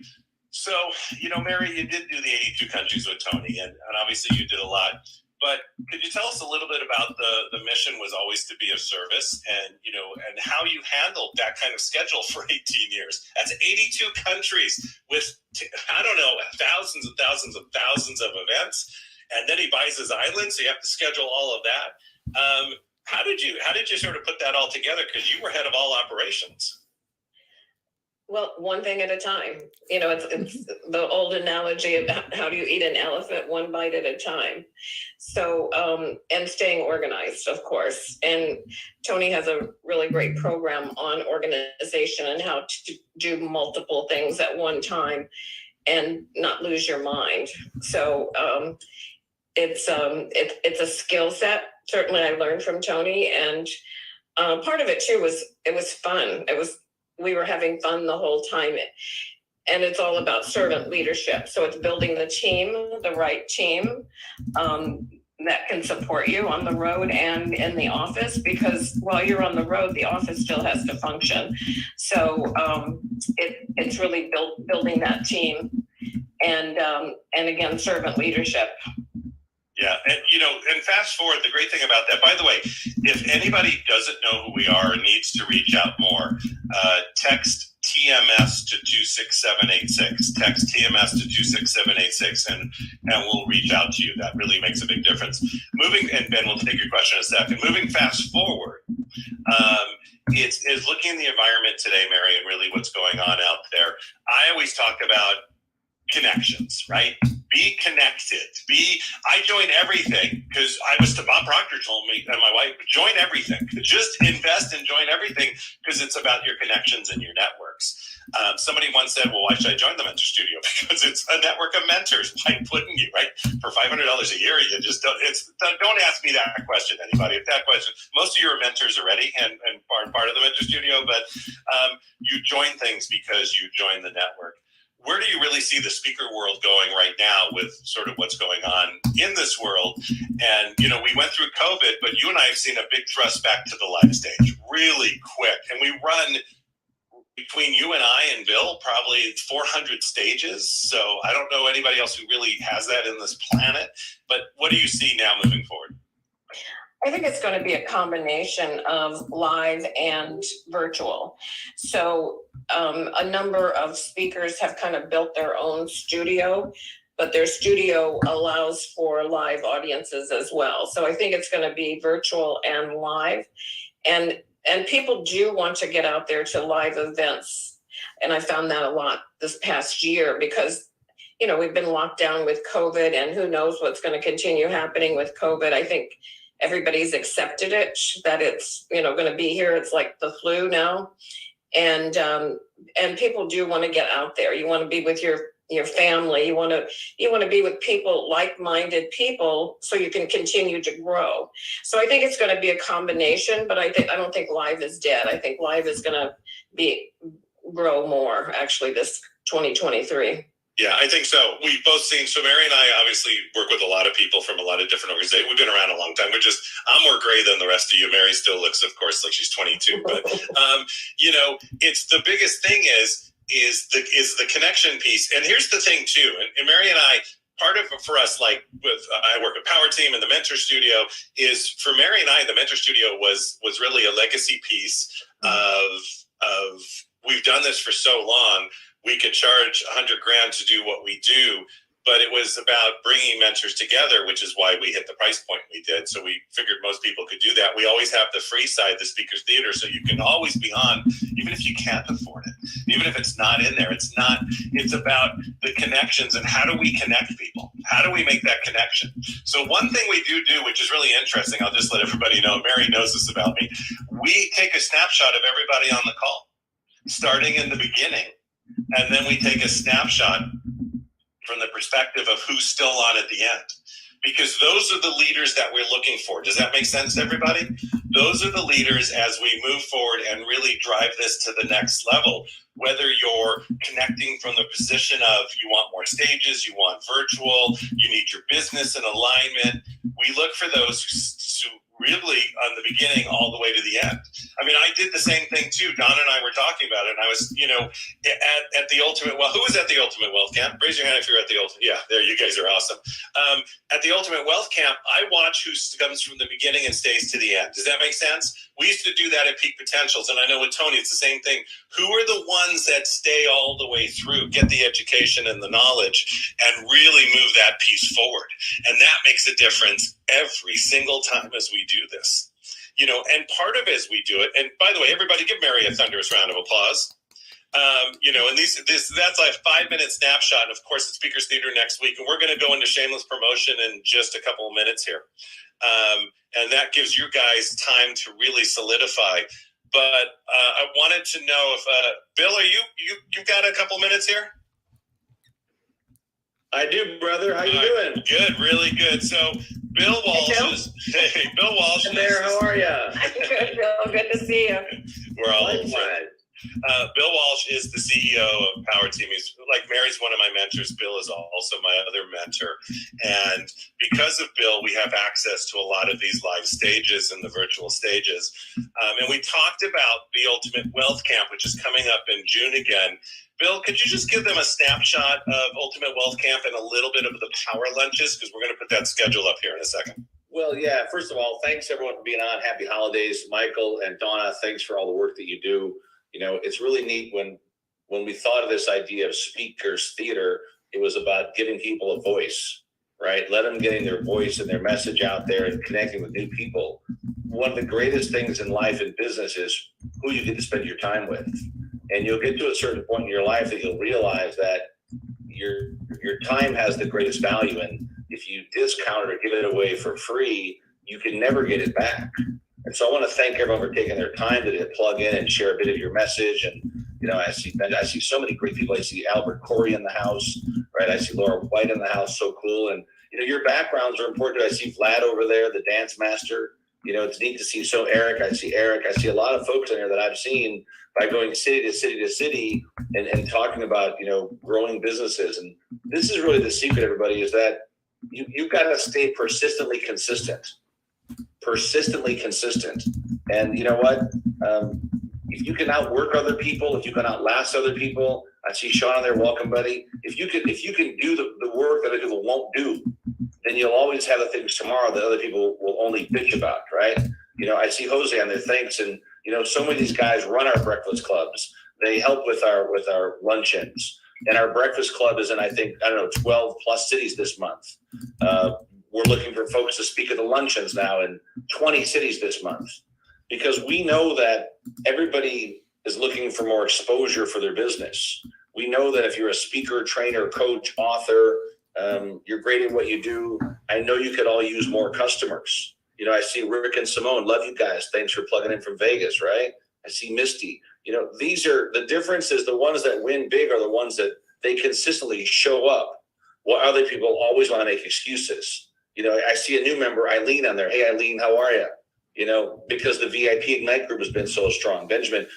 Speaker 1: So, Mary, you did do the 82 countries with Tony, and obviously you did a lot. But could you tell us a little bit about the mission was always to be of service, and and how you handled that kind of schedule for 18 years? That's 82 countries with thousands and thousands and thousands of events, and then he buys his island, so you have to schedule all of that. How did you sort of put that all together? Because you were head of all operations.
Speaker 5: Well, one thing at a time. It's the old analogy about how do you eat an elephant one bite at a time. So, and staying organized, of course. And Tony has a really great program on organization and how to do multiple things at one time and not lose your mind. So, it's a skill set. Certainly, I learned from Tony, and part of it too was it was fun. We were having fun the whole time. And it's all about servant leadership. So it's building the team, the right team that can support you on the road and in the office, because while you're on the road, the office still has to function. So it's really building that team and again, servant leadership.
Speaker 1: Yeah, and fast forward, the great thing about that, by the way, if anybody doesn't know who we are and needs to reach out more, text TMS to 26786. Text TMS to 26786, and we'll reach out to you. That really makes a big difference. And Ben, we'll take your question in a second. Moving fast forward, it's looking in the environment today, Mary, and really what's going on out there. I always talk about connections, right? Be connected. I join everything because Bob Proctor told me and my wife, join everything. Just invest and join everything because it's about your connections and your networks. Somebody once said, well, why should I join the Mentor Studio? Because it's a network of mentors. Why wouldn't you, right? For $500 a year, you just don't ask me that question, anybody. If that question, most of you are mentors already and are part of the Mentor Studio, but you join things because you join the network. Where do you really see the speaker world going right now with sort of what's going on in this world? And, we went through COVID, but you and I have seen a big thrust back to the live stage really quick. And we run between you and I and Bill, probably 400 stages. So I don't know anybody else who really has that in this planet, but what do you see now moving forward?
Speaker 5: I think it's going to be a combination of live and virtual. So a number of speakers have kind of built their own studio, but their studio allows for live audiences as well. So I think it's going to be virtual and live. And people do want to get out there to live events. And I found that a lot this past year because, we've been locked down with COVID and who knows what's going to continue happening with COVID. I think everybody's accepted it, that it's, going to be here. It's like the flu now. And people do want to get out there. You want to be with your family. You want to be with people, like-minded people, so you can continue to grow. So I think it's going to be a combination, but I don't think live is dead. I think live is going to grow more actually this 2023.
Speaker 1: Yeah, I think so. We've both seen, so Mary and I obviously work with a lot of people from a lot of different organizations. We've been around a long time. I'm more gray than the rest of you. Mary still looks, of course, like she's 22. But, it's the biggest thing is the connection piece. And here's the thing too, and Mary and I, part of it for us, like I work with Power Team and the Mentor Studio, is for Mary and I, the Mentor Studio was really a legacy piece of we've done this for so long. We could charge $100,000 to do what we do, but it was about bringing mentors together, which is why we hit the price point we did. So we figured most people could do that. We always have the free side, the Speakers Theater, so you can always be on, even if you can't afford it, even if it's not in there. It's about the connections and how do we connect people? How do we make that connection? So one thing we do, which is really interesting, I'll just let everybody know, Mary knows this about me. We take a snapshot of everybody on the call, starting in the beginning. And then we take a snapshot from the perspective of who's still on at the end. Because those are the leaders that we're looking for. Does that make sense to everybody? Those are the leaders as we move forward and really drive this to the next level. Whether you're connecting from the position of you want more stages, you want virtual, you need your business in alignment. We look for those who really on the beginning all the way to the end. I mean, I did the same thing too. Don and I were talking about it, and I was, at the Ultimate Wealth. Who was at the Ultimate Wealth Camp? Raise your hand if you're at the Ultimate. Yeah, there, you guys are awesome. At the Ultimate Wealth Camp, I watch who comes from the beginning and stays to the end. Does that make sense? We used to do that at Peak Potentials, and I know with Tony, it's the same thing. Who are the ones that stay all the way through, get the education and the knowledge, and really move that piece forward? And that makes a difference every single time as we do this. And part of it as we do it, and by the way, everybody give Mary a thunderous round of applause. And that's like a 5-minute snapshot. And of course, the Speakers Theater next week, and we're going to go into shameless promotion in just a couple of minutes here. And that gives you guys time to really solidify. But I wanted to know if Bill, are you've got a couple minutes here?
Speaker 6: I do, brother. How you doing?
Speaker 1: Good, really good. So Bill Walsh is Bill Walsh.
Speaker 6: Hey there, how are you?
Speaker 5: Good, Bill. Good to see you.
Speaker 1: We're all
Speaker 6: Likewise.
Speaker 1: Bill Walsh is the CEO of Power Team. He's like Mary's one of my mentors. Bill is also my other mentor. And because of Bill, we have access to a lot of these live stages and the virtual stages. And we talked about the Ultimate Wealth Camp, which is coming up in June again. Bill, could you just give them a snapshot of Ultimate Wealth Camp and a little bit of the power lunches? Because we're going to put that schedule up here in a second.
Speaker 6: Well, yeah, first of all, thanks everyone for being on. Happy holidays. Michael and Donna, thanks for all the work that you do. It's really neat when we thought of this idea of Speakers Theater, it was about giving people a voice, right? Let them getting their voice and their message out there and connecting with new people. One of the greatest things in life and business is who you get to spend your time with. And you'll get to a certain point in your life that you'll realize that your time has the greatest value, and if you discount it or give it away for free, you can never get it back. And so I want to thank everyone for taking their time to plug in and share a bit of your message. And I see so many great people. I see Albert Corey in the house, right? I see Laura White in the house, so cool. And your backgrounds are important. I see Vlad over there, the dance master. It's neat to see. So Eric, I see a lot of folks in there that I've seen by going city to city to city and talking about, growing businesses. And this is really the secret, everybody, is that you've got to stay persistently consistent. And you know what? If you can outwork other people, if you can outlast other people, I see Sean there. Welcome, buddy. If you can do the work that other people won't do, then you'll always have the things tomorrow that other people will only bitch about, right? I see Jose on there. Thanks. And so many of these guys run our breakfast clubs. They help with our luncheons. And our breakfast club is in, I think, 12 plus cities this month. We're looking for folks to speak at the luncheons now in 20 cities this month, because we know that everybody is looking for more exposure for their business. We know that if you're a speaker, trainer, coach, author, you're great at what you do. I know you could all use more customers. I see Rick and Simone. Love you guys. Thanks for plugging in from Vegas, right? I see Misty. These are the differences. The ones that win big are the ones that they consistently show up, while other people always want to make excuses. I see a new member, Eileen, on there. Hey, Eileen, how are you? Because the VIP Ignite group has been so strong. Benjamin,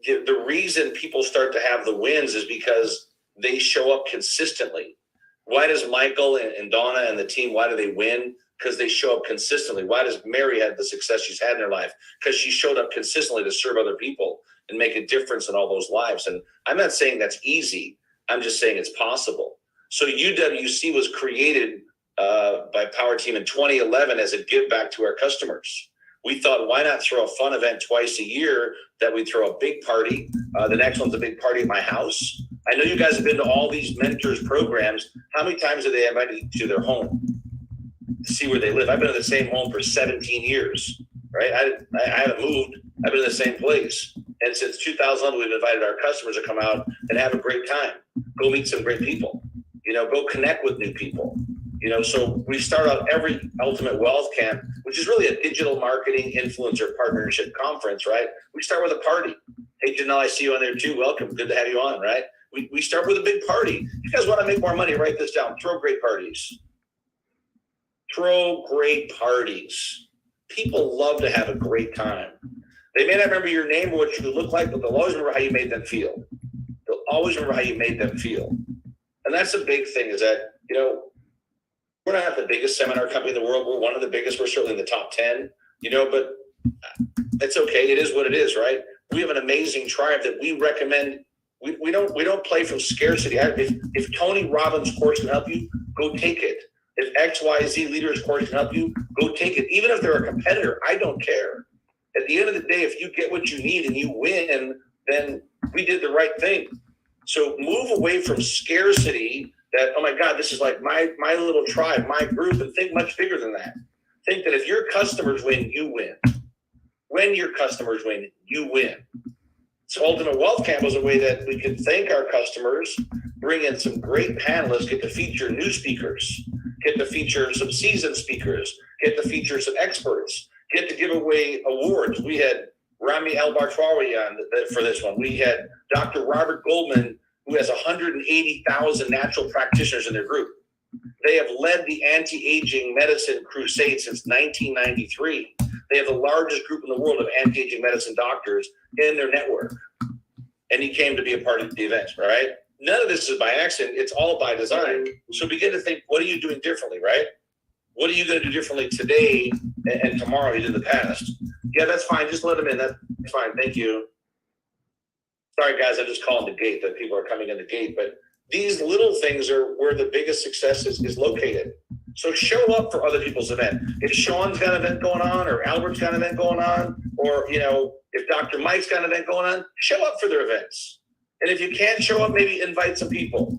Speaker 6: the reason people start to have the wins is because they show up consistently. Why does Michael and Donna and the team, why do they win? Because they show up consistently. Why does Mary have the success she's had in her life? Because she showed up consistently to serve other people and make a difference in all those lives. And I'm not saying that's easy. I'm just saying it's possible. So UWC was created by Power Team in 2011 as a give back to our customers. We thought, why not throw a fun event twice a year that we throw a big party? The next one's a big party at my house. I know you guys have been to all these mentors programs. How many times have they invited you to their home to see where they live? I've been in the same home for 17 years, right? I haven't moved. I've been in the same place. And since 2011, we've invited our customers to come out and have a great time. Go meet some great people. Go connect with new people. So we start out every Ultimate Wealth Camp, which is really a digital marketing influencer partnership conference, right? We start with a party. Hey, Janelle, I see you on there too. Welcome. Good to have you on, right? We start with a big party. You guys want to make more money? Write this down. Throw great parties. Throw great parties. People love to have a great time. They may not remember your name or what you look like, but they'll always remember how you made them feel. They'll always remember how you made them feel. And that's the big thing, is that, we're not the biggest seminar company in the world. We're one of the biggest. We're certainly in the top 10, but it's okay. It is what it is, right? We have an amazing tribe that we recommend. We don't play from scarcity. If Tony Robbins' course can help you, go take it. If XYZ Leaders course can help you, go take it. Even if they're a competitor, I don't care. At the end of the day, if you get what you need and you win, then we did the right thing. So move away from scarcity, that, oh my God, this is like my little tribe, my group, and think much bigger than that. Think that if your customers win, you win. When your customers win, you win. So Ultimate Wealth Camp was a way that we could thank our customers, bring in some great panelists, get to feature new speakers, get to feature some seasoned speakers, get to feature some experts, get to give away awards. We had Rami El-Bartrawi on for this one. We had Dr. Robert Goldman, who has 180,000 natural practitioners in their group. They have led the anti-aging medicine crusade since 1993. They have the largest group in the world of anti-aging medicine doctors in their network. And he came to be a part of the event, right? None of this is by accident. It's all by design. So begin to think, what are you doing differently, right? What are you going to do differently today and tomorrow you did in the past? Yeah, that's fine. Just let them in. That's fine. Thank you. Sorry, guys, I'm just calling the gate that people are coming in the gate. But these little things are where the biggest success is located. So show up for other people's event. If Sean's got an event going on, or Albert's got an event going on, or if Dr. Mike's got an event going on, show up for their events. And if you can't show up, maybe invite some people.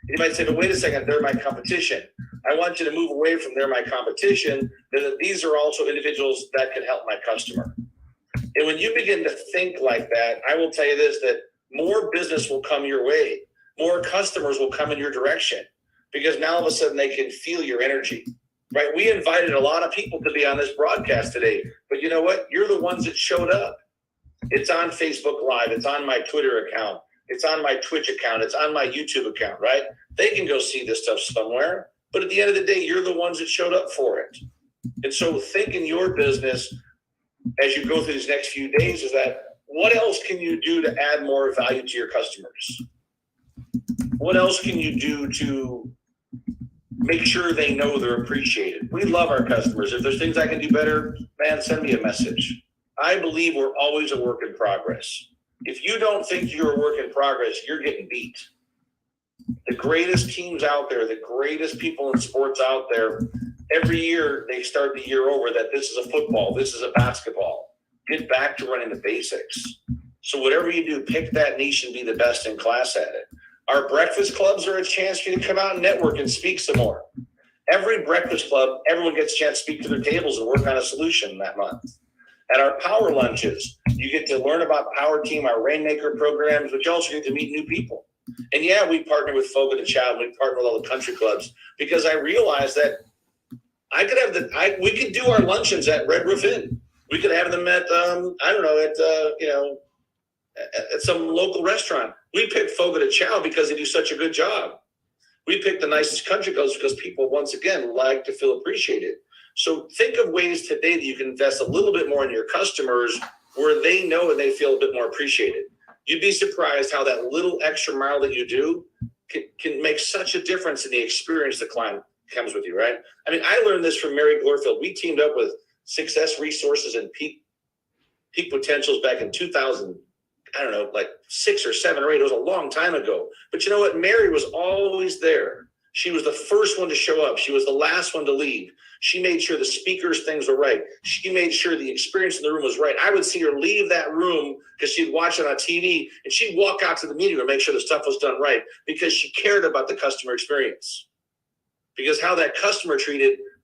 Speaker 6: You might say, but wait a second, they're my competition. I want you to move away from they're my competition, that these are also individuals that can help my customer. And when you begin to think like that, I will tell you this, that more business will come your way. more customers will come in your direction because now all of a sudden they can feel your energy, right? We invited a lot of people to be on this broadcast today, but you know what? You're the ones that showed up. It's on Facebook Live. It's on my Twitter account. It's on my Twitch account. It's on my YouTube account, right? They can go see this stuff somewhere. But at the end of the day, you're the ones that showed up for it. And so think in your business as you go through these next few days is that what else can you do to add more value to your customers? What else can you do to make sure they know they're appreciated? We love our customers. If there's things I can do better, man, send me a message. I believe we're always a work in progress. If you don't think you're a work in progress, you're getting beat. The greatest teams out there, the greatest people in sports out there, every year they start the year over that this is a football, this is a basketball. Get back to running the basics. So whatever you do, pick that niche and be the best in class at it. Our breakfast clubs are a chance for you to come out and network and speak some more. Every breakfast club, everyone gets a chance to speak to their tables and work on a solution that month. At our power lunches, you get to learn about Power Team, our Rainmaker programs, but you also get to meet new people. And yeah, we partner with Fogo de Chao, we partner with all the country clubs because I realized that I could have we could do our luncheons at Red Roof Inn. We could have them at at some local restaurant. We picked Fogo de Chao because they do such a good job. We picked the nicest country clubs because people, once again, like to feel appreciated. So think of ways today that you can invest a little bit more in your customers where they know and they feel a bit more appreciated. You'd be surprised how that little extra mile that you do can make such a difference in the experience the client comes with you, right? I mean, I learned this from Mary Glorfield. We teamed up with Success Resources and Peak Potentials back in 2000, I don't know, like 6 or 7 or 8. It was a long time ago. But you know what? Mary was always there. She was the first one to show up. She was the last one to leave. She made sure the speakers' things were right. She made sure the experience in the room was right. I would see her leave that room because she'd watch it on TV, and she'd walk out to the meeting room and make sure the stuff was done right because she cared about the customer experience. Because how that customer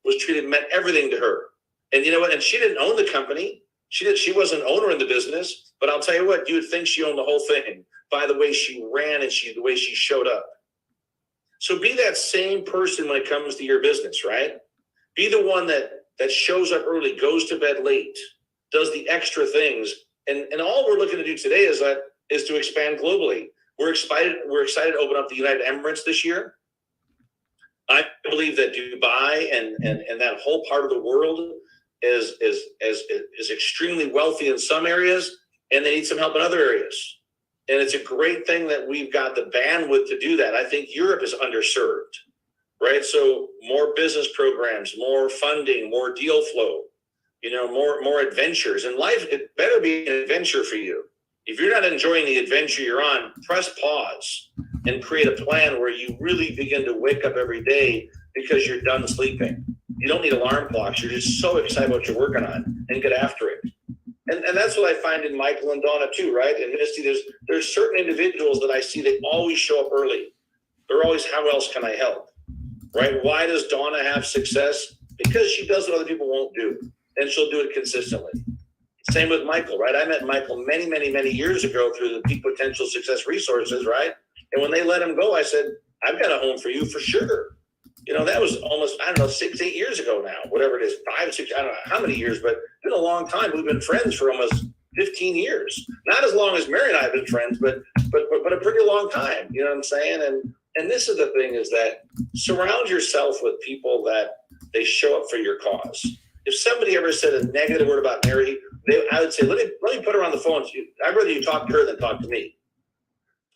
Speaker 6: was treated meant everything to her. And you know what? And she didn't own the company. She wasn't an owner in the business. But I'll tell you what, you would think she owned the whole thing by the way she ran and the way she showed up. So be that same person when it comes to your business, right? Be the one that shows up early, goes to bed late, does the extra things. And all we're looking to do today is to expand globally. We're excited to open up the United Emirates this year. I believe that Dubai and that whole part of the world is extremely wealthy in some areas, and they need some help in other areas. And it's a great thing that we've got the bandwidth to do that. I think Europe is underserved, right? So more business programs, more funding, more deal flow, more adventures. And life, it better be an adventure for you. If you're not enjoying the adventure you're on, press pause and create a plan where you really begin to wake up every day because you're done sleeping. You don't need alarm clocks. You're just so excited about what you're working on and get after it. And that's what I find in Michael and Donna too, right? And Misty, there's certain individuals that I see that always show up early. They're always, how else can I help, right? Why does Donna have success? Because she does what other people won't do, and she'll do it consistently. Same with Michael, right? I met Michael many, many, many years ago through the Peak Potential Success Resources, right? And when they let him go, I said, I've got a home for you for sure. That was almost, 6, 8 years ago now, whatever it is, 5, 6, I don't know how many years, but it's been a long time. We've been friends for almost 15 years. Not as long as Mary and I have been friends, but a pretty long time. You know what I'm saying? And this is the thing, is that surround yourself with people that they show up for your cause. If somebody ever said a negative word about Mary, I would say, let me put her on the phone. I'd rather you talk to her than talk to me.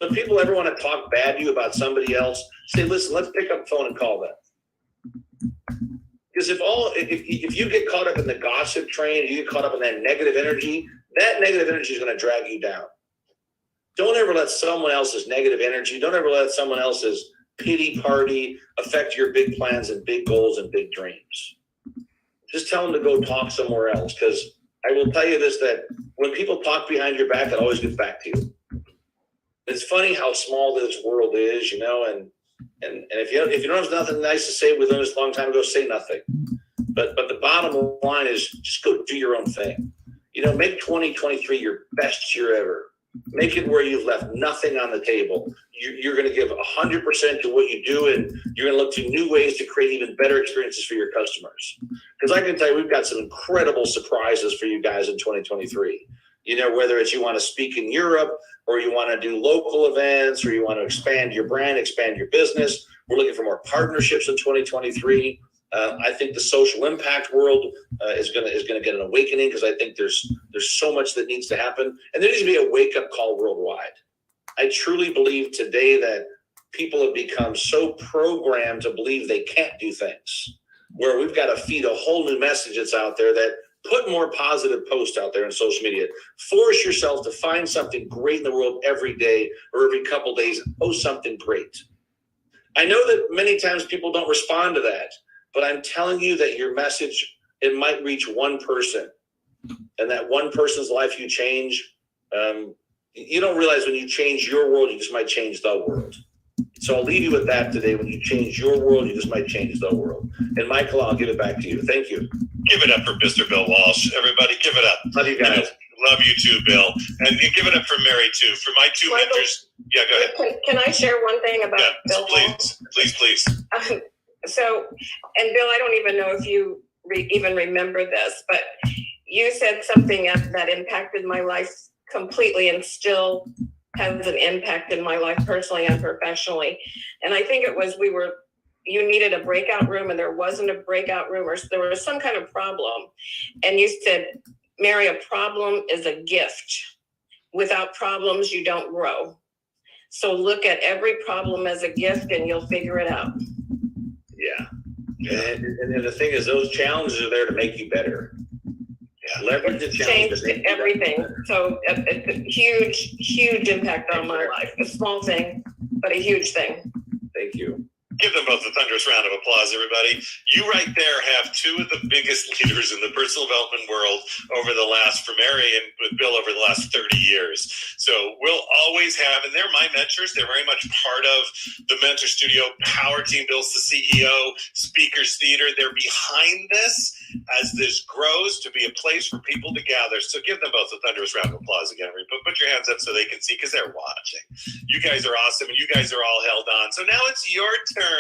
Speaker 6: So if people ever want to talk bad to you about somebody else, say, listen, let's pick up the phone and call them. Because if you get caught up in the gossip train, you get caught up in that negative energy is going to drag you down. Don't ever let someone else's negative energy, don't ever let someone else's pity party affect your big plans and big goals and big dreams. Just tell them to go talk somewhere else. Because I will tell you this, that when people talk behind your back, it always gets back to you. It's funny how small this world is, and if you don't have nothing nice to say within this long time ago, say nothing. But the bottom line is just go do your own thing. Make 2023 your best year ever. Make it where you've left nothing on the table. You're going to give 100% to what you do, and you're going to look to new ways to create even better experiences for your customers. Because I can tell you, we've got some incredible surprises for you guys in 2023. You know, whether it's you want to speak in Europe, or you want to do local events, or you want to expand your brand, expand your business. We're looking for more partnerships in 2023. I think the social impact world is going to get an awakening, because I think there's so much that needs to happen, and there needs to be a wake up call worldwide. I truly believe today that people have become so programmed to believe they can't do things, where we've got to feed a whole new message that's out there, that put more positive posts out there on social media. Force yourself to find something great in the world every day or every couple days and post something great. I know that many times people don't respond to that, but I'm telling you that your message, it might reach one person, and that one person's life you change. You don't realize when you change your world, you just might change the world. So I'll leave you with that today. When you change your world, you just might change the world. And Michael, I'll give it back to you. Thank you.
Speaker 1: Give it up for Mr. Bill Walsh. Everybody, give it up.
Speaker 6: Love you guys.
Speaker 1: Love you too, Bill. And give it up for Mary too. For my two
Speaker 5: Michael,
Speaker 1: mentors. Yeah, go ahead.
Speaker 5: Can I share one thing about Bill Walsh?
Speaker 1: Please.
Speaker 5: So, and Bill, I don't even know if you even remember this, but you said something that impacted my life completely, and still has an impact in my life personally and professionally. And I think it was, you needed a breakout room, and there wasn't a breakout room, or there was some kind of problem. And you said, Mary, a problem is a gift. Without problems, you don't grow. So look at every problem as a gift, and you'll figure it out.
Speaker 6: Yeah. And the thing is, those challenges are there to make you better. Yeah. Leverage the challenges.
Speaker 5: Changed everything. So a huge impact on my life. A small thing, but a huge thing.
Speaker 6: Thank you.
Speaker 1: Give them both a thunderous round of applause, everybody. You right there have two of the biggest leaders in the personal development world for Mary and with Bill over the last 30 years. So we'll always have, and they're my mentors. They're very much part of the Mentor Studio Power Team. Bill's the CEO, Speakers Theater. They're behind this as this grows to be a place for people to gather. So give them both a thunderous round of applause again. Put your hands up so they can see, because they're watching. You guys are awesome, and you guys are all held on. So now it's your turn.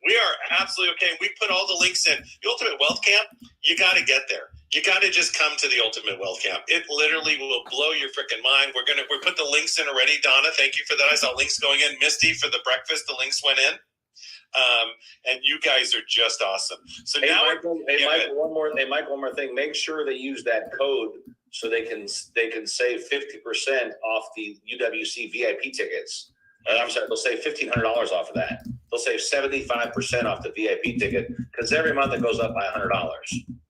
Speaker 1: We are absolutely okay. We put all the links in. The Ultimate Wealth Camp, you got to get there. You got to just come to the Ultimate Wealth Camp. It literally will blow your freaking mind. We put the links in already. Donna, thank you for that. I saw links going in. Misty, for the breakfast, the links went in. And you guys are just awesome. So
Speaker 6: hey,
Speaker 1: now,
Speaker 6: Michael, one more thing. Make sure they use that code so they can save 50% off the UWC VIP tickets. I'm sorry, they'll save $1,500 off of that. They'll save 75% off the VIP ticket, because every month it goes up by $100.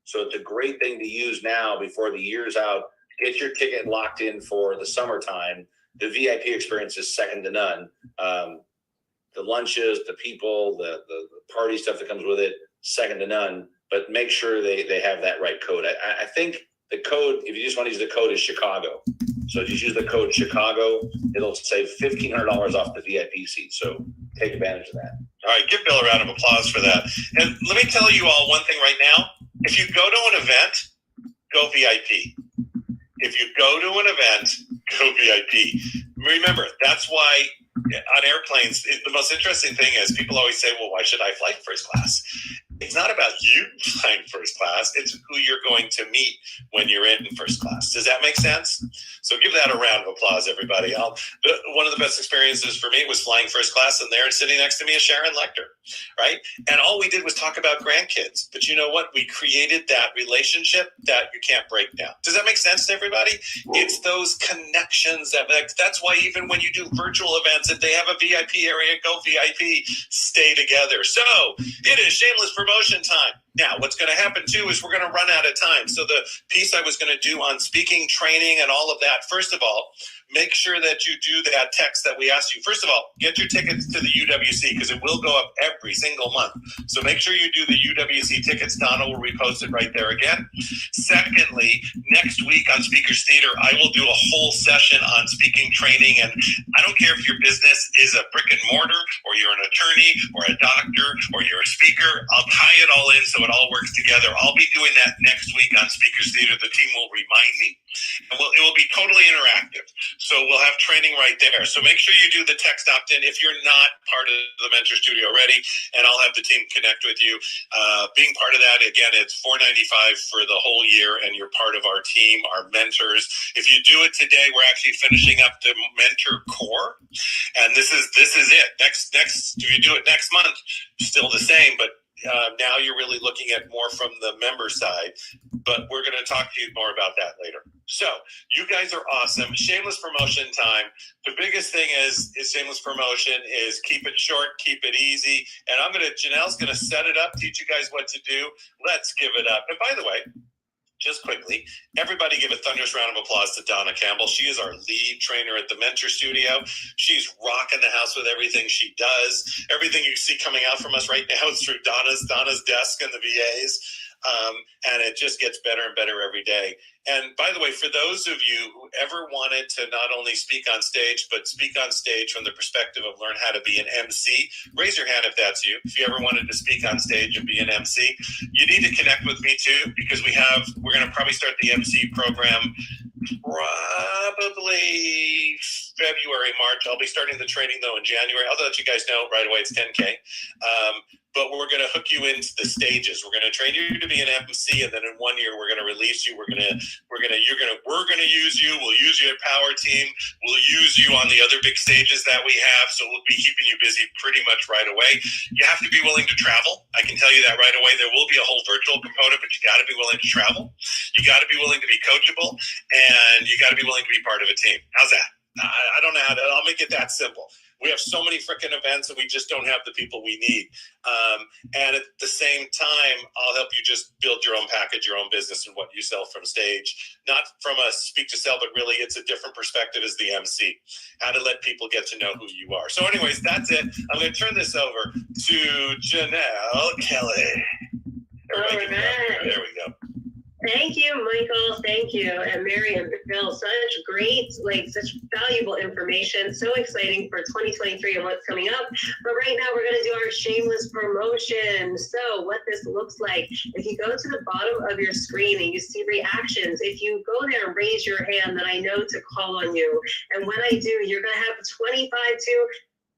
Speaker 6: So it's a great thing to use now before the year's out. Get your ticket locked in for the summertime. The VIP experience is second to none. The lunches, the people, the party stuff that comes with it, second to none. But make sure they have that right code. I think the code, if you just want to use the code, is Chicago. So just use the code Chicago. It'll save $1,500 off the VIP seat. So take advantage of that.
Speaker 1: all right, give Bill a round of applause for that. And let me tell you all one thing right now. If you go to an event, go VIP. If you go to an event, go VIP. Remember, that's why on airplanes, the most interesting thing is people always say, well, why should I fly first class? It's not about you flying first class. It's who you're going to meet when you're in first class. Does that make sense? So give that a round of applause, everybody. One of the best experiences for me was flying first class, and there sitting next to me is Sharon Lecter, right? And all we did was talk about grandkids. But you know what? We created that relationship that you can't break down. Does that make sense to everybody? It's those connections that's why even when you do virtual events, if they have a VIP area, go VIP, stay together. So it is shameless promotion time. Now, what's going to happen too is we're going to run out of time. So the piece I was going to do on speaking, training, and all of that, first of all, make sure that you do that text that we asked you. First of all, get your tickets to the UWC, because it will go up every single month. So make sure you do the UWC tickets. Donna will repost it right there again. Secondly, next week on Speakers Theater, I will do a whole session on speaking, training, and I don't care if your business is a brick and mortar, or you're an attorney, or a doctor, or you're a speaker. I'll tie it all in so it all works together. I'll be doing that next week on Speakers Theater. The team will remind me. And it will be totally interactive. So we'll have training right there. So make sure you do the text opt-in if you're not part of the Mentor Studio already, and I'll have the team connect with you. Being part of that, again, it's $4.95 for the whole year, and you're part of our team, our mentors. If you do it today, we're actually finishing up the Mentor Core, and this is it. Next, if you do it next month, still the same, but now you're really looking at more from the member side, but we're going to talk to you more about that later. So you guys are awesome. Shameless promotion time. The biggest thing is shameless promotion is keep it short, keep it easy. And Janelle's going to set it up, teach you guys what to do. Let's give it up. And by the way, just quickly, everybody give a thunderous round of applause to Donna Campbell. She is our lead trainer at the Mentor Studio. She's rocking the house with everything she does. Everything you see coming out from us right now is through Donna's desk and the VAs. And it just gets better and better every day. And by the way, for those of you who ever wanted to not only speak on stage, but speak on stage from the perspective of learn how to be an MC, raise your hand if that's you. If you ever wanted to speak on stage and be an MC, you need to connect with me too, because we're going to probably start the MC program probably February, March. I'll be starting the training though in January. I'll let you guys know right away. It's 10K. But we're going to hook you into the stages. We're going to train you to be an MC, and then in 1 year we're going to release you. We're going to use you. We'll use you at Power Team. We'll use you on the other big stages that we have. So we'll be keeping you busy pretty much right away. You have to be willing to travel. I can tell you that right away. There will be a whole virtual component, but you got to be willing to travel. You got to be willing to be coachable, and you got to be willing to be part of a team. How's that? I don't know how to. I'll make it that simple. We have so many freaking events, and we just don't have the people we need. And at the same time, I'll help you just build your own package, your own business, and what you sell from stage. Not from a speak to sell, but really it's a different perspective as the MC. How to let people get to know who you are. So anyways, that's it. I'm going to turn this over to Janelle Kelly.
Speaker 3: All right.
Speaker 1: There we go.
Speaker 3: Thank you, Michael. Thank you. And Mary and Bill, such valuable information. So exciting for 2023 and what's coming up. But right now we're going to do our shameless promotion. So what this looks like, if you go to the bottom of your screen and you see reactions, if you go there and raise your hand, then I know to call on you. And when I do, you're going to have 25 to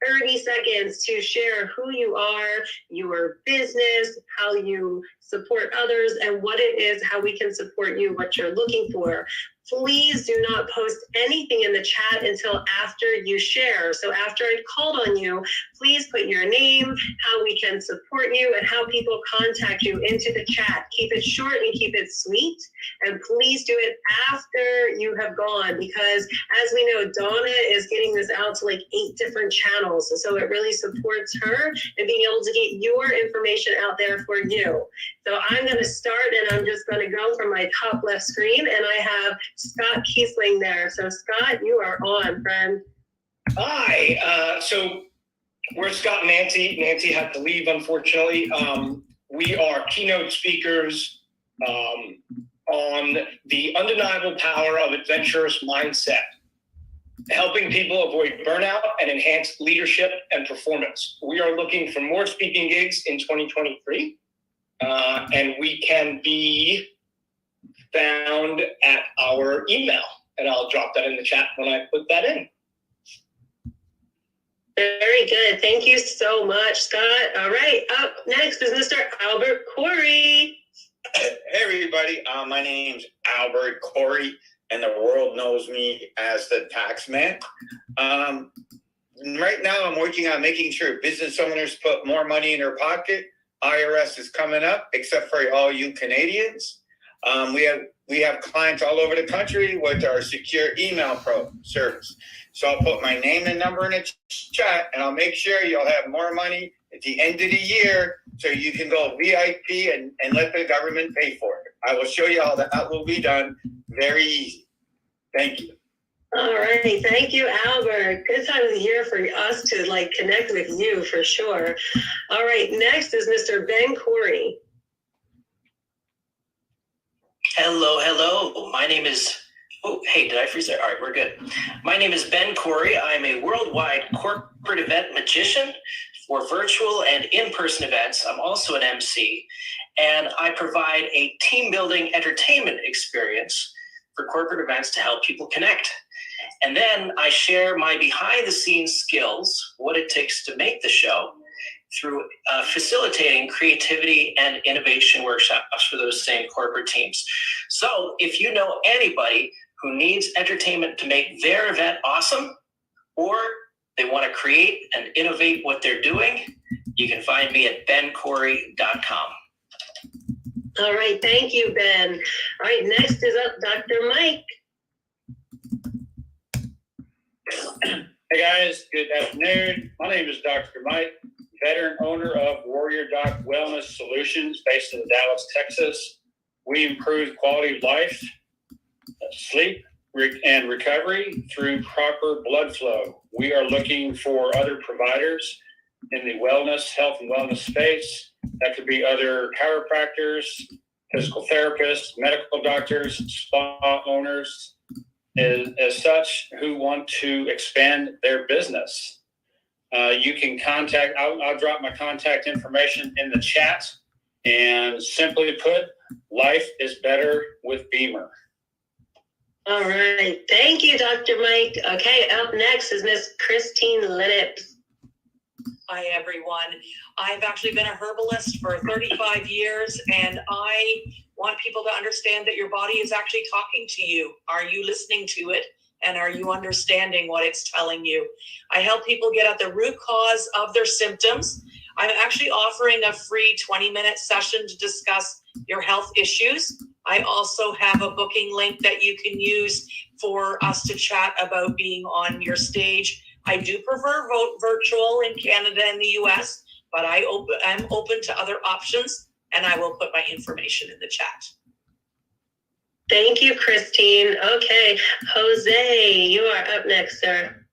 Speaker 3: 30 seconds to share who you are, your business, how you support others, and what it is, how we can support you, what you're looking for. Please do not post anything in the chat until after you share. So after I've called on you, please put your name, how we can support you, and how people contact you into the chat. Keep it short and keep it sweet. And please do it after you have gone, because as we know, Donna is getting this out to like 8 different channels. So it really supports her and being able to get your information out there for you. So I'm going to start, and I'm just going to go from my top left screen, and I have Scott Kiesling there. So Scott, you are on, friend.
Speaker 7: Hi. So we're Scott and Nancy. Nancy had to leave, unfortunately. We are keynote speakers on the undeniable power of adventurous mindset, helping people avoid burnout and enhance leadership and performance. We are looking for more speaking gigs in 2023, and we can be found at our email, and I'll drop that in the chat when I put that in.
Speaker 3: Very good. Thank you so much, Scott. All right. Up next is Mr. Albert Corey.
Speaker 8: Hey, everybody. My name's Albert Corey, and the world knows me as the tax man. Right now, I'm working on making sure business owners put more money in their pocket. IRS is coming up, except for all you Canadians. We have clients all over the country with our secure email pro service. So I'll put my name and number in the chat, and I'll make sure you'll have more money at the end of the year so you can go VIP and let the government pay for it. I will show you how that will be done. Very easy. Thank you.
Speaker 3: All right. Thank you, Albert. Good time of the year for us to connect with you for sure. All right. Next is Mr. Ben Corey.
Speaker 9: Hello. My name is, oh, hey, did I freeze there? All right, we're good. My name is Ben Corey. I'm a worldwide corporate event magician for virtual and in-person events. I'm also an MC, and I provide a team-building entertainment experience for corporate events to help people connect. And then I share my behind the scenes skills, what it takes to make the show, through facilitating creativity and innovation workshops for those same corporate teams. So if you know anybody who needs entertainment to make their event awesome, or they want to create and innovate what they're doing, you can find me at bencorey.com.
Speaker 3: All right, thank you, Ben. All right, next is up Dr. Mike.
Speaker 10: Hey guys, good afternoon. My name is Dr. Mike, veteran owner of Warrior Doc Wellness Solutions based in Dallas, Texas. We improve quality of life, sleep, and recovery through proper blood flow. We are looking for other providers in the wellness, health and wellness space. That could be other chiropractors, physical therapists, medical doctors, spa owners, as such, who want to expand their business. You can contact, I'll drop my contact information in the chat. And simply put, life is better with Beamer.
Speaker 3: All right, thank you, Dr. Mike. Okay, up next is Miss Christine Lennox.
Speaker 11: Hi, everyone. I've actually been a herbalist for 35 years, and I want people to understand that your body is actually talking to you. Are you listening to it? And are you understanding what it's telling you? I help people get at the root cause of their symptoms. I'm actually offering a free 20-minute session to discuss your health issues. I also have a booking link that you can use for us to chat about being on your stage. I do prefer virtual in Canada and the US, but I'm open to other options, and I will put my information in the chat.
Speaker 3: Thank you, Christine. Okay, Jose, you are up next, sir.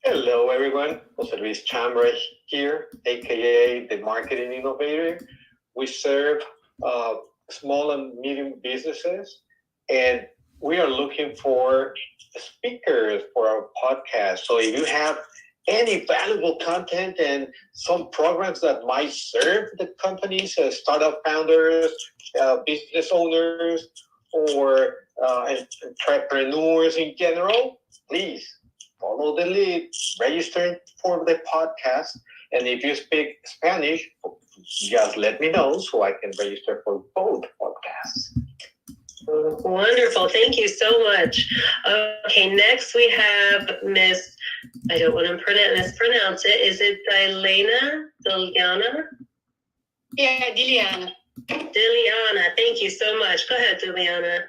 Speaker 12: Hello, everyone. Jose Luis Chambra here, aka the Marketing Innovator. We serve small and medium businesses, and we are looking for speakers for our podcast. So if you have any valuable content and some programs that might serve the companies, startup founders, business owners, or entrepreneurs in general, please follow the lead, register for the podcast. And if you speak Spanish, just let me know so I can register for both podcasts.
Speaker 3: Wonderful. Thank you so much. Okay, next we have Miss, I don't want to mispronounce it. Is it Diliana?
Speaker 13: Yeah, Diliana.
Speaker 3: Diliana, thank you so much. Go ahead, Diliana.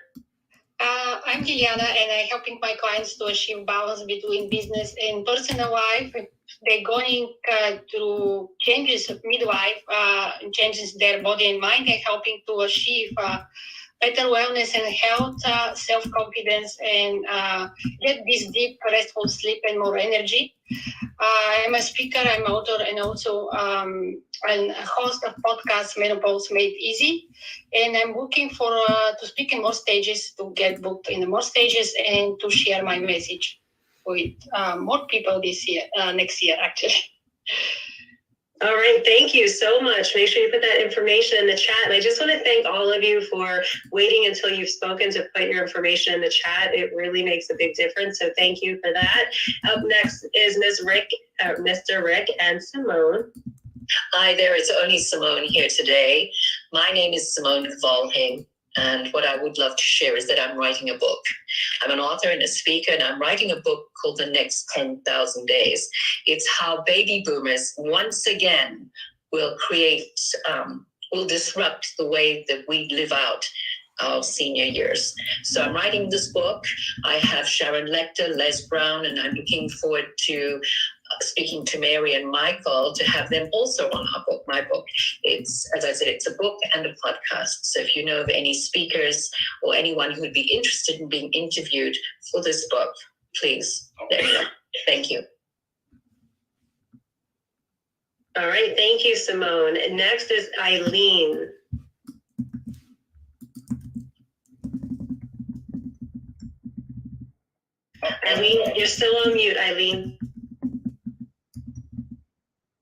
Speaker 13: I'm Diliana, and I'm helping my clients to achieve balance between business and personal life. They're going through changes of midlife, changes their body and mind. They're helping to achieve better wellness and health, self-confidence, and get this deep, restful sleep and more energy. I'm a speaker, I'm an author, and also a host of podcast Menopause Made Easy. And I'm looking for to speak in more stages, to get booked in more stages, and to share my message with more people this year, next year, actually.
Speaker 3: All right, thank you so much. Make sure you put that information in the chat. And I just want to thank all of you for waiting until you've spoken to put your information in the chat. It really makes a big difference. So thank you for that. Up next is Mr. Rick and Simone.
Speaker 14: Hi there, it's only Simone here today. My name is Simone Valheim, and what I would love to share is that I'm writing a book. I'm an author and a speaker, and I'm writing a book called The Next 10,000 Days. It's how baby boomers once again will disrupt the way that we live out our senior years. So I'm writing this book. I have Sharon Lecter, Les Brown, and I'm looking forward to speaking to Mary and Michael to have them also on my book. It's, as I said, it's a book and a podcast. So if you know of any speakers or anyone who would be interested in being interviewed for this book, please let me know. Thank you.
Speaker 3: All right, thank you, Simone. And next is Eileen. Eileen, you're still on mute, Eileen.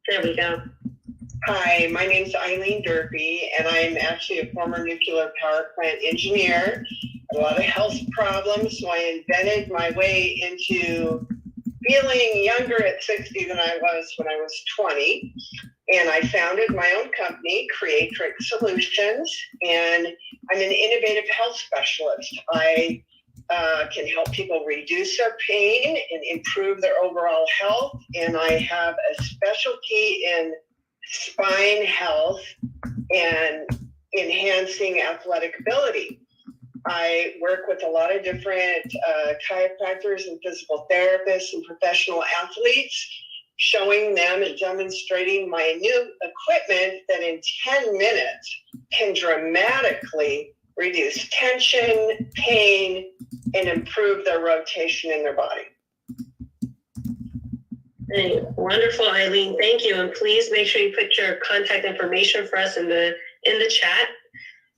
Speaker 3: There we go.
Speaker 15: Hi, my name's Eileen Durfee, and I'm actually a former nuclear power plant engineer. A lot of health problems, so I invented my way into feeling younger at 60 than I was when I was 20. And I founded my own company, Creatrix Solutions, and I'm an innovative health specialist. I can help people reduce their pain and improve their overall health. And I have a specialty in spine health and enhancing athletic ability. I work with a lot of different chiropractors and physical therapists and professional athletes, showing them and demonstrating my new equipment that in 10 minutes can dramatically reduce tension, pain, and improve their rotation in their body.
Speaker 3: Hey, wonderful, Eileen. Thank you. And please make sure you put your contact information for us in the chat.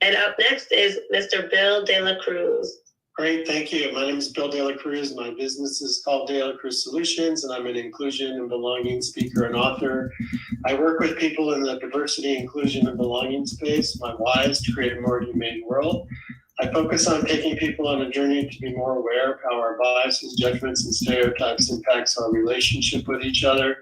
Speaker 3: And up next is Mr. Bill De La Cruz.
Speaker 16: Great, thank you. My name is Bill De La Cruz. My business is called De La Cruz Solutions, and I'm an inclusion and belonging speaker and author. I work with people in the diversity, inclusion, and belonging space. My why is to create a more humane world. I focus on taking people on a journey to be more aware of how our biases, judgments, and stereotypes impacts our relationship with each other.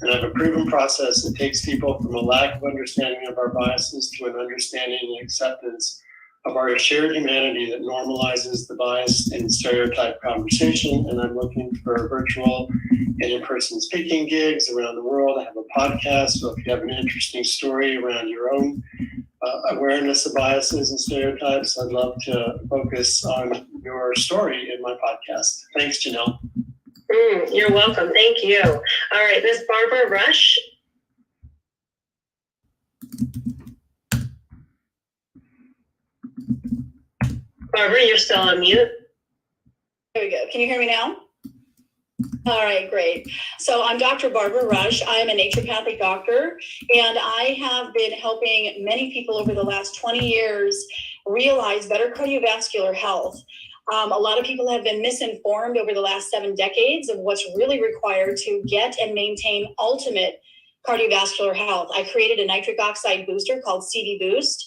Speaker 16: And I have a proven process that takes people from a lack of understanding of our biases to an understanding and acceptance of our shared humanity that normalizes the bias and stereotype conversation. And I'm looking for virtual and in-person speaking gigs around the world. I have a podcast, so if you have an interesting story around your own awareness of biases and stereotypes, I'd love to focus on your story in my podcast. Thanks, Janelle.
Speaker 3: You're welcome. Thank you. All right, Miss Barbara Rush. Barbara, you're still on mute.
Speaker 17: There we go. Can you hear me now? All right, great. So I'm Dr. Barbara Rush. I'm a naturopathic doctor, and I have been helping many people over the last 20 years realize better cardiovascular health. A lot of people have been misinformed over the last 7 decades of what's really required to get and maintain ultimate cardiovascular health. I created a nitric oxide booster called CD Boost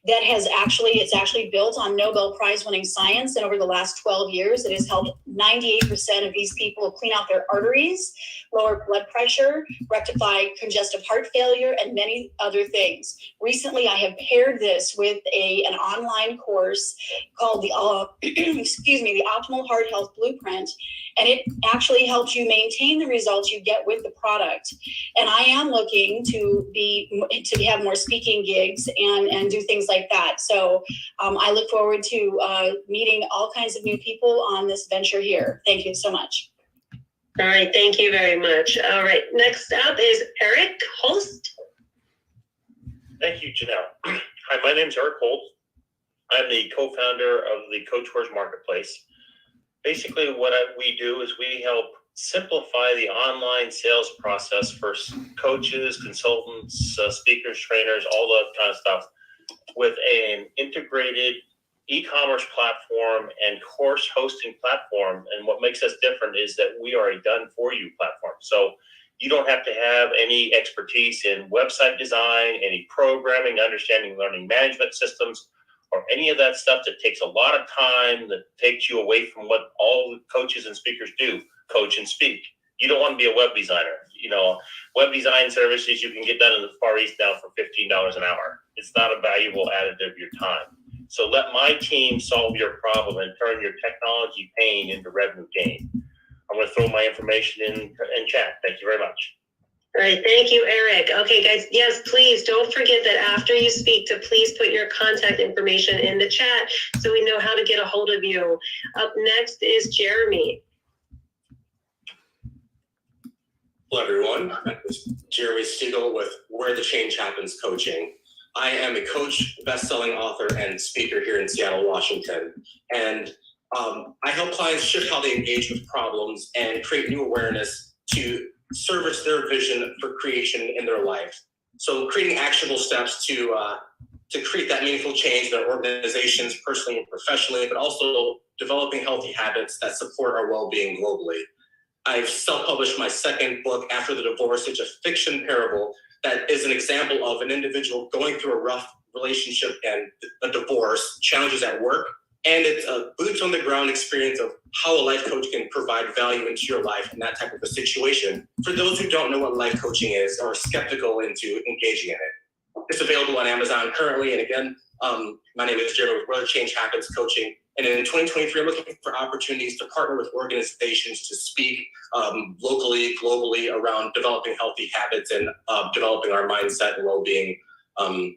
Speaker 17: that it's actually built on Nobel Prize winning science. And over the last 12 years, it has helped 98% of these people clean out their arteries, lower blood pressure, rectify congestive heart failure, and many other things. Recently, I have paired this with an online course called the Optimal Heart Health Blueprint. And it actually helps you maintain the results you get with the product. And I am looking to have more speaking gigs and do things like that. So I look forward to meeting all kinds of new people on this venture here. Thank you so much.
Speaker 3: All right, thank you very much. All right, next up is Eric Holst.
Speaker 18: Thank you, Janelle. Hi, my name is Eric Holst. I'm the co-founder of the Coach Wars Marketplace. Basically, what we do is we help simplify the online sales process for coaches, consultants, speakers, trainers, all that kind of stuff with an integrated e-commerce platform and course hosting platform. And what makes us different is that we are a done-for-you platform. So you don't have to have any expertise in website design, any programming, understanding learning management systems, or any of that stuff that takes a lot of time, that takes you away from what all the coaches and speakers do, coach and speak. You don't want to be a web designer. You know, web design services you can get done in the Far East now for $15 an hour. It's not a valuable additive of your time. So let my team solve your problem and turn your technology pain into revenue gain. I'm going to throw my information in chat. Thank you very much.
Speaker 3: All right, thank you, Eric. Okay, guys, yes, please don't forget that after you speak to please put your contact information in the chat so we know how to get a hold of you. Up next is Jeremy.
Speaker 19: Hello, everyone. It's Jeremy Stiegel with Where the Change Happens Coaching. I am a coach, best-selling author, and speaker here in Seattle, Washington. And I help clients shift how they engage with problems and create new awareness to service their vision for creation in their life. So creating actionable steps to create that meaningful change in their organizations, personally and professionally, but also developing healthy habits that support our well-being globally. I've self-published my second book, After the Divorce. It's a fiction parable that is an example of an individual going through a rough relationship and a divorce, challenges at work. And it's a boots on the ground experience of how a life coach can provide value into your life in that type of a situation. For those who don't know what life coaching is or are skeptical into engaging in it, it's available on Amazon currently. And again, my name is Jeremy with Where the Change Happens Coaching. And in 2023, I'm looking for opportunities to partner with organizations to speak locally, globally around developing healthy habits and developing our mindset and well-being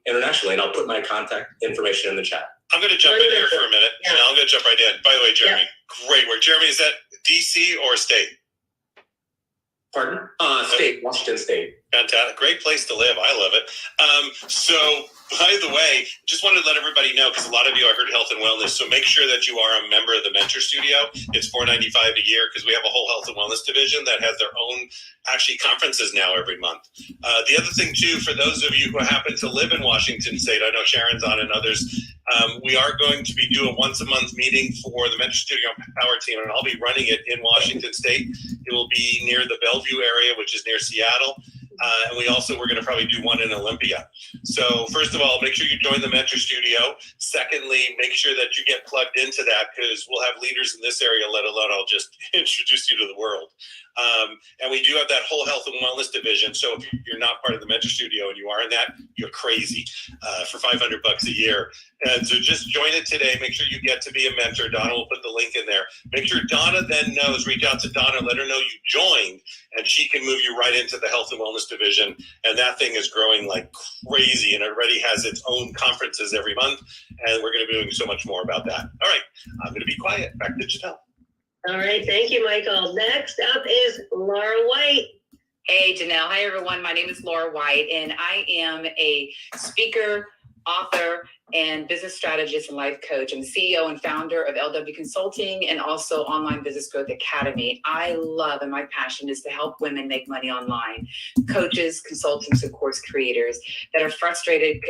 Speaker 19: internationally. And I'll put my contact information in the chat.
Speaker 1: I'm going to jump in here for a minute. Yeah. I'm going to jump right in. By the way, Jeremy, great work. Jeremy, is that DC or state?
Speaker 19: Pardon? State, Washington State.
Speaker 1: Fantastic. Great place to live. I love it. So, by the way, just wanted to let everybody know, because a lot of you, I heard health and wellness, so make sure that you are a member of the Mentor Studio. It's $4.95 a year, because we have a whole health and wellness division that has their own, actually, conferences now every month. The other thing, too, for those of you who happen to live in Washington State, I know Sharon's on and others, we are going to be doing once-a-month meeting for the Mentor Studio Power Team, and I'll be running it in Washington State. It will be near the Bellevue area, which is near Seattle. And we're going to probably do one in Olympia. So first of all, make sure you join the Mentor Studio. Secondly, make sure that you get plugged into that, because we'll have leaders in this area, let alone I'll just introduce you to the world. And we do have that whole health and wellness division. So if you're not part of the Mentor Studio and you are in that, you're crazy for $500 a year. And so just join it today. Make sure you get to be a mentor. Donna will put the link in there. Make sure Donna then knows, reach out to Donna, let her know you joined, and she can move you right into the health and wellness division. And that thing is growing like crazy, and it already has its own conferences every month. And we're going to be doing so much more about that. All right, I'm going to be quiet. Back to Janelle.
Speaker 3: All right, thank you, Michael. Next up is Laura White.
Speaker 20: Hey, Janelle. Hi, everyone. My name is Laura White, and I am a speaker, author, and business strategist and life coach. I'm the CEO and founder of LW Consulting and also Online Business Growth Academy. I love, and my passion is to help women make money online. Coaches, consultants, and course creators that are frustrated,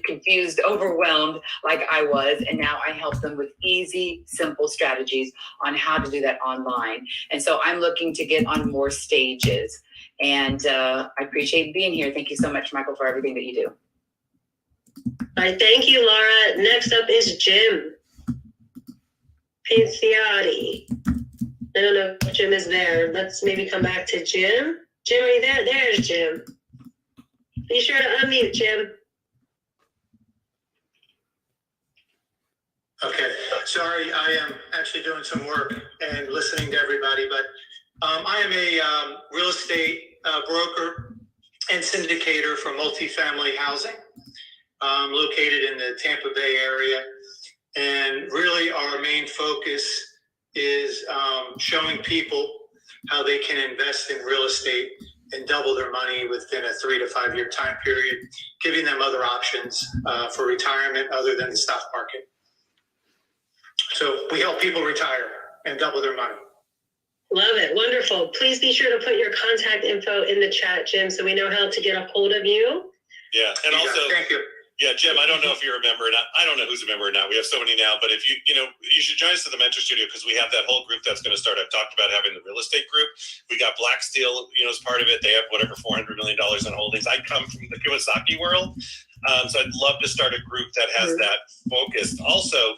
Speaker 20: confused, overwhelmed like I was. And now I help them with easy, simple strategies on how to do that online. And so I'm looking to get on more stages. And I appreciate being here. Thank you so much, Michael, for everything that you do.
Speaker 3: All right, thank you, Laura. Next up is Jim Pinciotti. I don't know if Jim is there. Let's maybe come back to Jim. Jim, are you there? There's Jim. Be sure to unmute, Jim.
Speaker 21: Okay, sorry, I am actually doing some work and listening to everybody, but I am a real estate broker and syndicator for multifamily housing. Located in the Tampa Bay area. And really our main focus is showing people how they can invest in real estate and double their money within a 3 to 5 year time period, giving them other options for retirement other than the stock market. So we help people retire and double their money.
Speaker 3: Love it. Wonderful. Please be sure to put your contact info in the chat, Jim, so we know how to get a hold of you.
Speaker 1: Yeah, and also,
Speaker 21: thank you.
Speaker 1: Yeah, Jim, I don't know if you're a member or not. I don't know who's a member or not. We have so many now, but if you should join us at the Mentor Studio, because we have that whole group that's going to start. I've talked about having the real estate group. We got Blacksteel, as part of it. They have whatever, $400 million in holdings. I come from the Kawasaki world. So I'd love to start a group that has that focused. Also,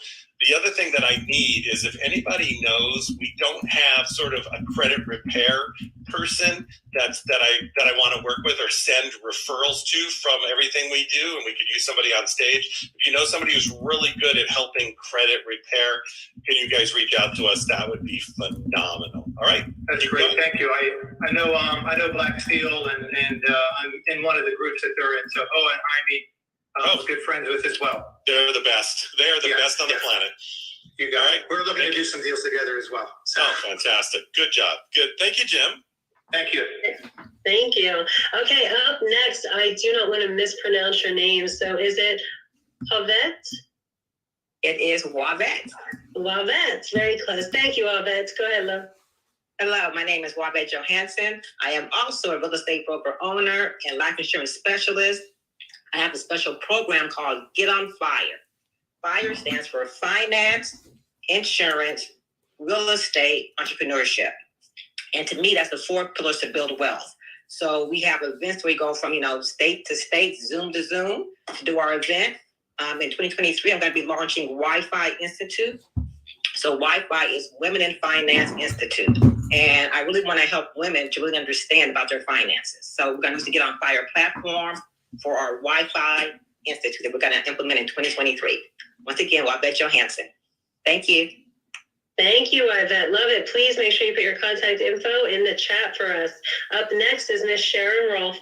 Speaker 1: the other thing that I need is if anybody knows we don't have sort of a credit repair person that I want to work with or send referrals to from everything we do, and we could use somebody on stage. If you know somebody who's really good at helping credit repair, can you guys reach out to us? That would be phenomenal. All right.
Speaker 21: That's great. Thank you. I know Blacksteel and I'm in one of the groups that they're in. So and Jaime. Good friends with as well.
Speaker 1: They're the best. They are the best on the planet.
Speaker 21: You got it. We're looking to do some deals together as well. So.
Speaker 1: Oh, fantastic. Good job. Good. Thank you, Jim.
Speaker 21: Thank you.
Speaker 3: Thank you. Okay, up next, I do not want to mispronounce your name. So is it Wavette?
Speaker 22: It is Wavette.
Speaker 3: Wavette. Very close. Thank you, Wavette. Go ahead, love.
Speaker 22: Hello, my name is Wavette Johansson. I am also a real estate broker owner and life insurance specialist. I have a special program called Get on Fire. FIRE stands for Finance, Insurance, Real Estate, Entrepreneurship. And to me, that's the 4 pillars to build wealth. So we have events where we go from, state to state, Zoom to Zoom to do our event. In 2023, I'm going to be launching Wi-Fi Institute. So Wi-Fi is Women in Finance Institute. And I really want to help women to really understand about their finances. So we're going to use the Get On Fire platform for our Wi-Fi Institute that we're going to implement in 2023. Once again, Wabette Johansson. Thank you.
Speaker 3: Thank you, Yvette. Love it. Please make sure you put your contact info in the chat for us. Up next is Miss Sharon Rolfe.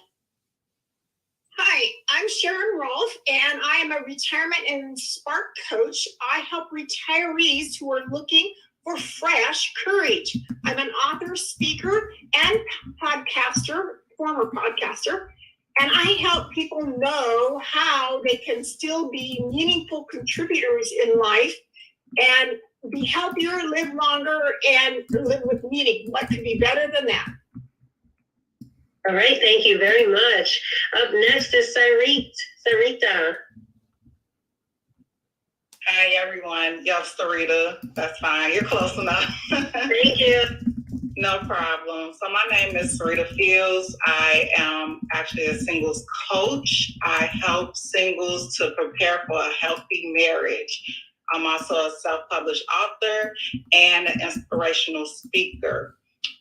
Speaker 2: Hi, I'm Sharon Rolfe, and I am a retirement and spark coach. I help retirees who are looking for fresh courage. I'm an author, speaker, and podcaster, former podcaster, and I help people know how they can still be meaningful contributors in life and be healthier, live longer, and live with meaning. What could be better than that?
Speaker 3: All right, thank you very much. Up next is Sarita.
Speaker 4: Hi, everyone. Y'all, Sarita. That's fine. You're close enough.
Speaker 3: Thank you.
Speaker 4: No problem. So my name is Sarita Fields. I am actually a singles coach. I help singles to prepare for a healthy marriage. I'm also a self-published author and an inspirational speaker.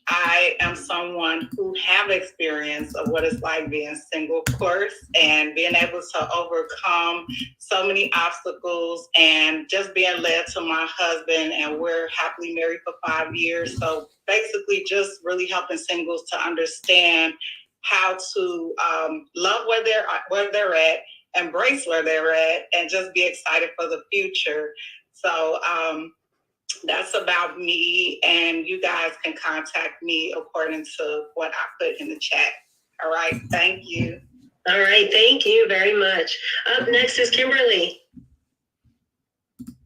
Speaker 4: I am someone who have experience of what it's like being single, of course, and being able to overcome so many obstacles and just being led to my husband, and we're happily married for 5 years. So basically just really helping singles to understand how to love where they're at, embrace where they're at, and just be excited for the future. So that's about me, and you guys can contact me according to what I put in the chat. All right, thank you.
Speaker 3: All right, thank you very much. Up next is Kimberly.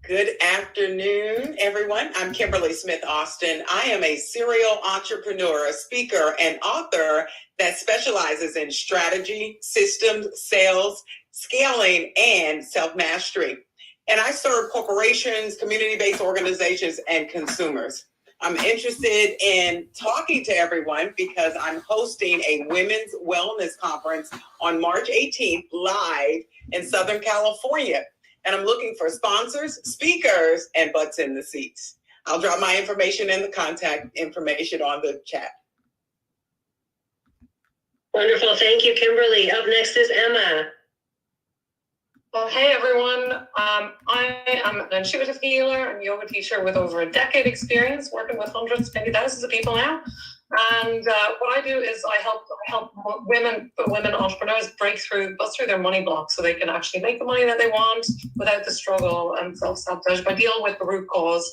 Speaker 23: Good afternoon, everyone. I'm Kimberly Smith Austin. I am a serial entrepreneur, a speaker, and author that specializes in strategy, systems, sales, scaling, and self-mastery. And I serve corporations, community-based organizations, and consumers. I'm interested in talking to everyone because I'm hosting a women's wellness conference on March 18th live in Southern California. And I'm looking for sponsors, speakers, and butts in the seats. I'll drop my information and the contact information on the chat.
Speaker 3: Wonderful. Thank you, Kimberly. Up next is Emma.
Speaker 24: Well, hey everyone. I am an intuitive healer and yoga teacher with over a decade experience working with hundreds, maybe thousands of people now. And what I do is I help women entrepreneurs bust through their money blocks so they can actually make the money that they want without the struggle and self-sabotage by dealing with the root cause.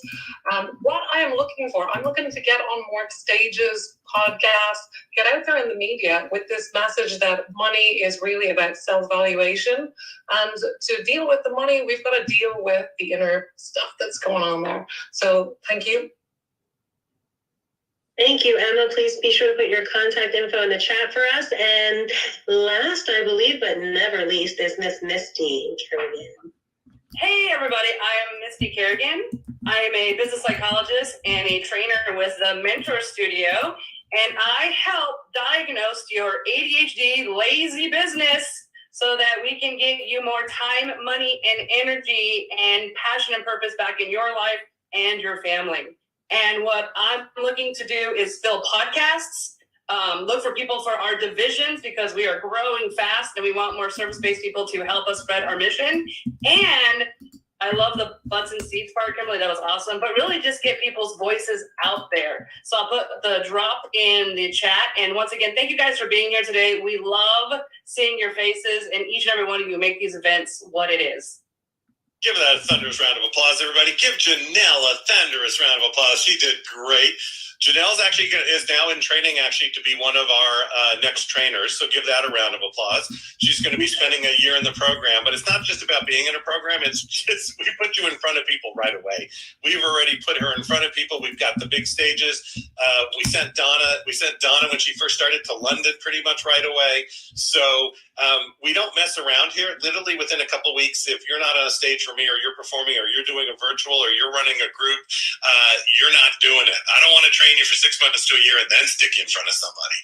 Speaker 24: What I am looking for, I'm looking to get on more stages, podcasts, get out there in the media with this message that money is really about self-valuation. And to deal with the money, we've got to deal with the inner stuff that's going on there. So thank you.
Speaker 3: Thank you, Emma. Please be sure to put your contact info in the chat for us. And last, I believe, but never least, is Miss Misty Kerrigan.
Speaker 25: Hey, everybody. I am Misty Kerrigan. I am a business psychologist and a trainer with the Mentor Studio. And I help diagnose your ADHD lazy business so that we can give you more time, money, and energy and passion and purpose back in your life and your family. And what I'm looking to do is fill podcasts, look for people for our divisions because we are growing fast and we want more service-based people to help us spread our mission. And I love the butts and seats part, Kimberly. That was awesome. But really just get people's voices out there. So I'll put the drop in the chat. And once again, thank you guys for being here today. We love seeing your faces, and each and every one of you make these events what it is.
Speaker 1: Give that a thunderous round of applause, everybody. Give Janelle a thunderous round of applause. She did great. Janelle's actually is now in training actually to be one of our next trainers. So give that a round of applause. She's going to be spending a year in the program, but it's not just about being in a program. It's just, we put you in front of people right away. We've already put her in front of people. We've got the big stages. We sent Donna when she first started to London pretty much right away. So we don't mess around here. Literally within a couple of weeks, if you're not on a stage for me or you're performing or you're doing a virtual or you're running a group, you're not doing it. I don't want to train train you for 6 months to a year and then stick you in front of somebody.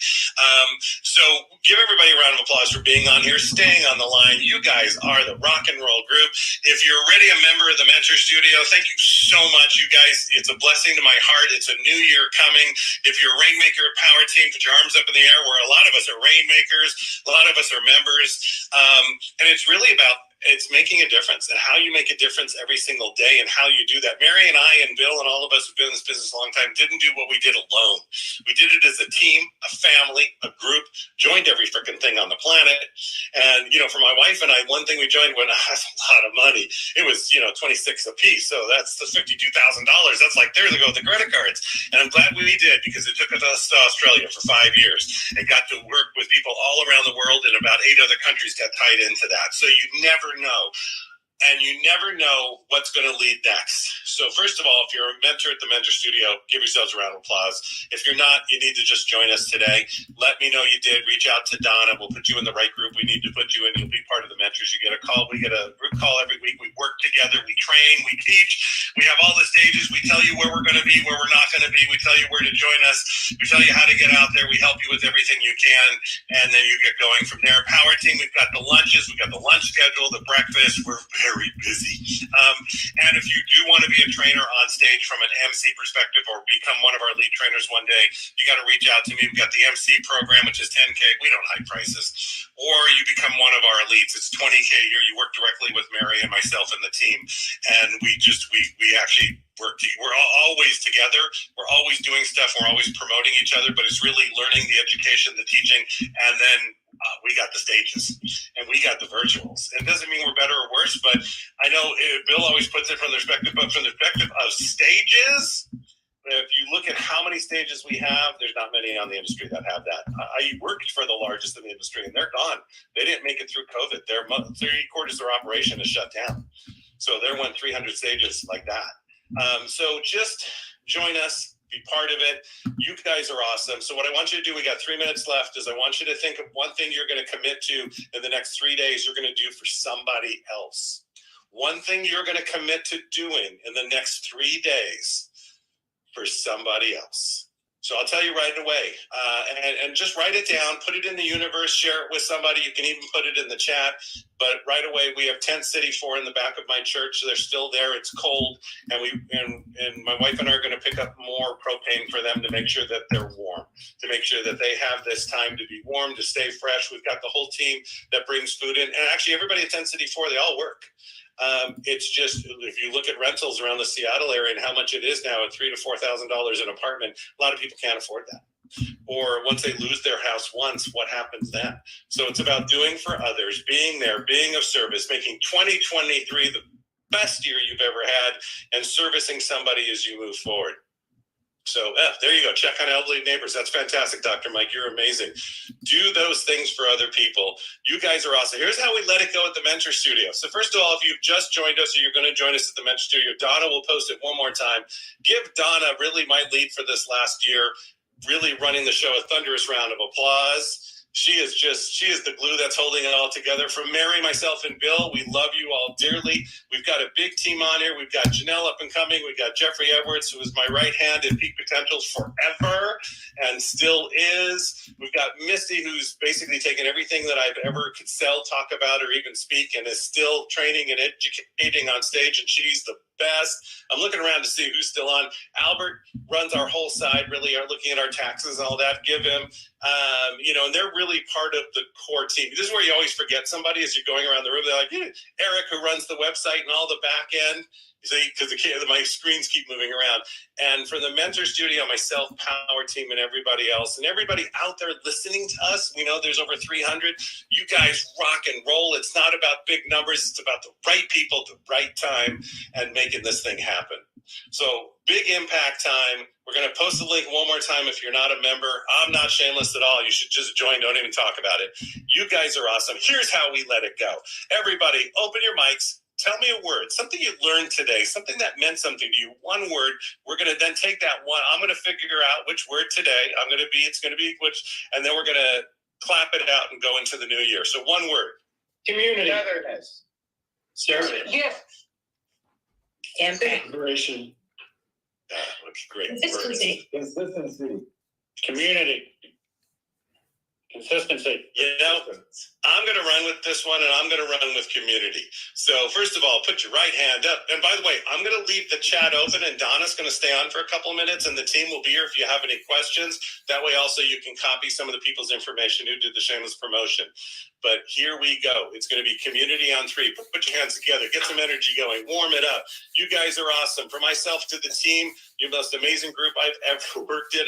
Speaker 1: So give everybody a round of applause for being on here, staying on the line. You guys are the rock and roll group. If you're already a member of the Mentor Studio, thank you so much, you guys. It's a blessing to my heart. It's a new year coming. If you're a Rainmaker or Power Team, put your arms up in the air, where a lot of us are Rainmakers, a lot of us are members. And it's really about making a difference, and how you make a difference every single day and how you do that. Mary and I and Bill and all of us who've been in this business a long time didn't do what we did alone. We did it as a team, a family, a group, joined every freaking thing on the planet. And, for my wife and I, one thing we joined when that's a lot of money. It was, 26 a piece. So that's the $52,000. That's like, there they go with the credit cards. And I'm glad we did, because it took us to Australia for 5 years and got to work with people all around the world, and about 8 other countries got tied into that. So you never know. And you never know what's going to lead next. So first of all, if you're a mentor at the Mentor Studio, give yourselves a round of applause. If you're not, you need to just join us today. Let me know you did. Reach out to Donna. We'll put you in the right group we need to put you in. You'll be part of the mentors. You get a call. We get a group call every week. We work together. We train. We teach. We have all the stages. We tell you where we're going to be, where we're not going to be. We tell you where to join us. We tell you how to get out there. We help you with everything you can. And then you get going from there. Power Team, we've got the lunches. We've got the lunch schedule, the breakfast. We're very busy. And if you do want to be a trainer on stage from an MC perspective, or become one of our lead trainers one day, you got to reach out to me. We've got the MC program, which is $10K. We don't hide prices. Or you become one of our elites. It's $20K a year. You work directly with Mary and myself and the team. And we actually work. We're always together. We're always doing stuff. We're always promoting each other. But it's really learning the education, the teaching, and then we got the stages and we got the virtuals. It doesn't mean we're better or worse, but I know Bill always puts it from the perspective, of stages. If you look at how many stages we have, there's not many on the industry that have that. I worked for the largest in the industry, and they're gone. They didn't make it through COVID. Their 3/4 of their operation is shut down. So there went 300 stages like that. So just join us. Be part of it. You guys are awesome. So what I want you to do, we got 3 minutes left, is I want you to think of one thing you're going to commit to in the next 3 days you're going to do for somebody else. One thing you're going to commit to doing in the next 3 days for somebody else. So I'll tell you right away, and just write it down, put it in the universe, share it with somebody. You can even put it in the chat. But right away, we have Tent City 4 in the back of my church. So they're still there. It's cold, and my wife and I are going to pick up more propane for them to make sure that they're warm, to make sure that they have this time to be warm, to stay fresh. We've got the whole team that brings food in, and actually everybody at Tent City 4, they all work. It's just, if you look at rentals around the Seattle area and how much it is now at $3,000 to $4,000 an apartment, a lot of people can't afford that. Or once they lose their house once, what happens then? So it's about doing for others, being there, being of service, making 2023 the best year you've ever had, and servicing somebody as you move forward. So there you go. Check on elderly neighbors. That's fantastic, Dr. Mike. You're amazing. Do those things for other people. You guys are awesome. Here's how we let it go at the Mentor Studio. So first of all, if you've just joined us or you're going to join us at the Mentor Studio, Donna will post it one more time. Give Donna really my lead for this last year, really running the show, a thunderous round of applause. She is the glue that's holding it all together. From Mary, myself, and Bill, we love you all dearly. We've got a big team on here. We've got Janelle up and coming. We've got Jeffrey Edwards, who is my right hand in Peak Potentials forever and still is. We've got Misty, who's basically taken everything that I've ever could sell, talk about, or even speak, and is still training and educating on stage, and she's the best. I'm looking around to see who's still on. Albert runs our whole side, really are looking at our taxes and all that. Give him, and they're really part of the core team. This is where you always forget somebody as you're going around the room. They're like, Eric, who runs the website and all the back end. See, because my screens keep moving around. And for the Mentor Studio, myself, Power Team, and everybody else, and everybody out there listening to us, we know there's over 300. You guys rock and roll. It's not about big numbers. It's about the right people, the right time, and making this thing happen. So big impact time. We're going to post the link one more time if you're not a member. I'm not shameless at all. You should just join. Don't even talk about it. You guys are awesome. Here's how we let it go. Everybody, open your mics. Tell me a word, something you learned today, something that meant something to you. One word. We're going to then take that one. I'm going to figure out which word today. It's going to be which, and then we're going to clap it out and go into the new year. So one word.
Speaker 10: Community.
Speaker 23: Togetherness.
Speaker 10: Service.
Speaker 23: Gift. Impact.
Speaker 16: Liberation.
Speaker 1: Great.
Speaker 10: Consistency. Community. Consistency.
Speaker 1: You know, I'm going to run with this one, and I'm going to run with community. So first of all, put your right hand up. And by the way, I'm going to leave the chat open, and Donna's going to stay on for a couple minutes, and the team will be here if you have any questions. That way also you can copy some of the people's information who did the shameless promotion. But here we go. It's going to be community on 3. Put your hands together. Get some energy going. Warm it up. You guys are awesome. For myself to the team, you're the most amazing group I've ever worked in.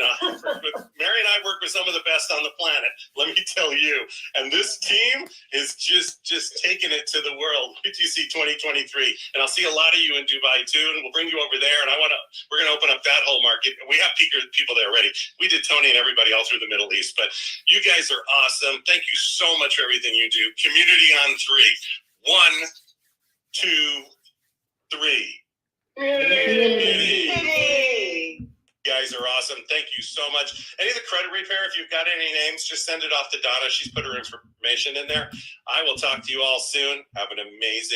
Speaker 1: Mary and I work with some of the best on the planet, let me tell you. And this team is just taking it to the world. UTC 2023. And I'll see a lot of you in Dubai too, and we'll bring you over there. And we're going to open up that whole market. We have people there already. We did Tony and everybody all through the Middle East. But you guys are awesome. Thank you so much for everything you do. Community on 3. 1, 2, 3. Community. You guys are awesome. Thank you so much. Any of the credit repair, if you've got any names, just send it off to Donna. She's put her information in there. I will talk to you all soon. Have an amazing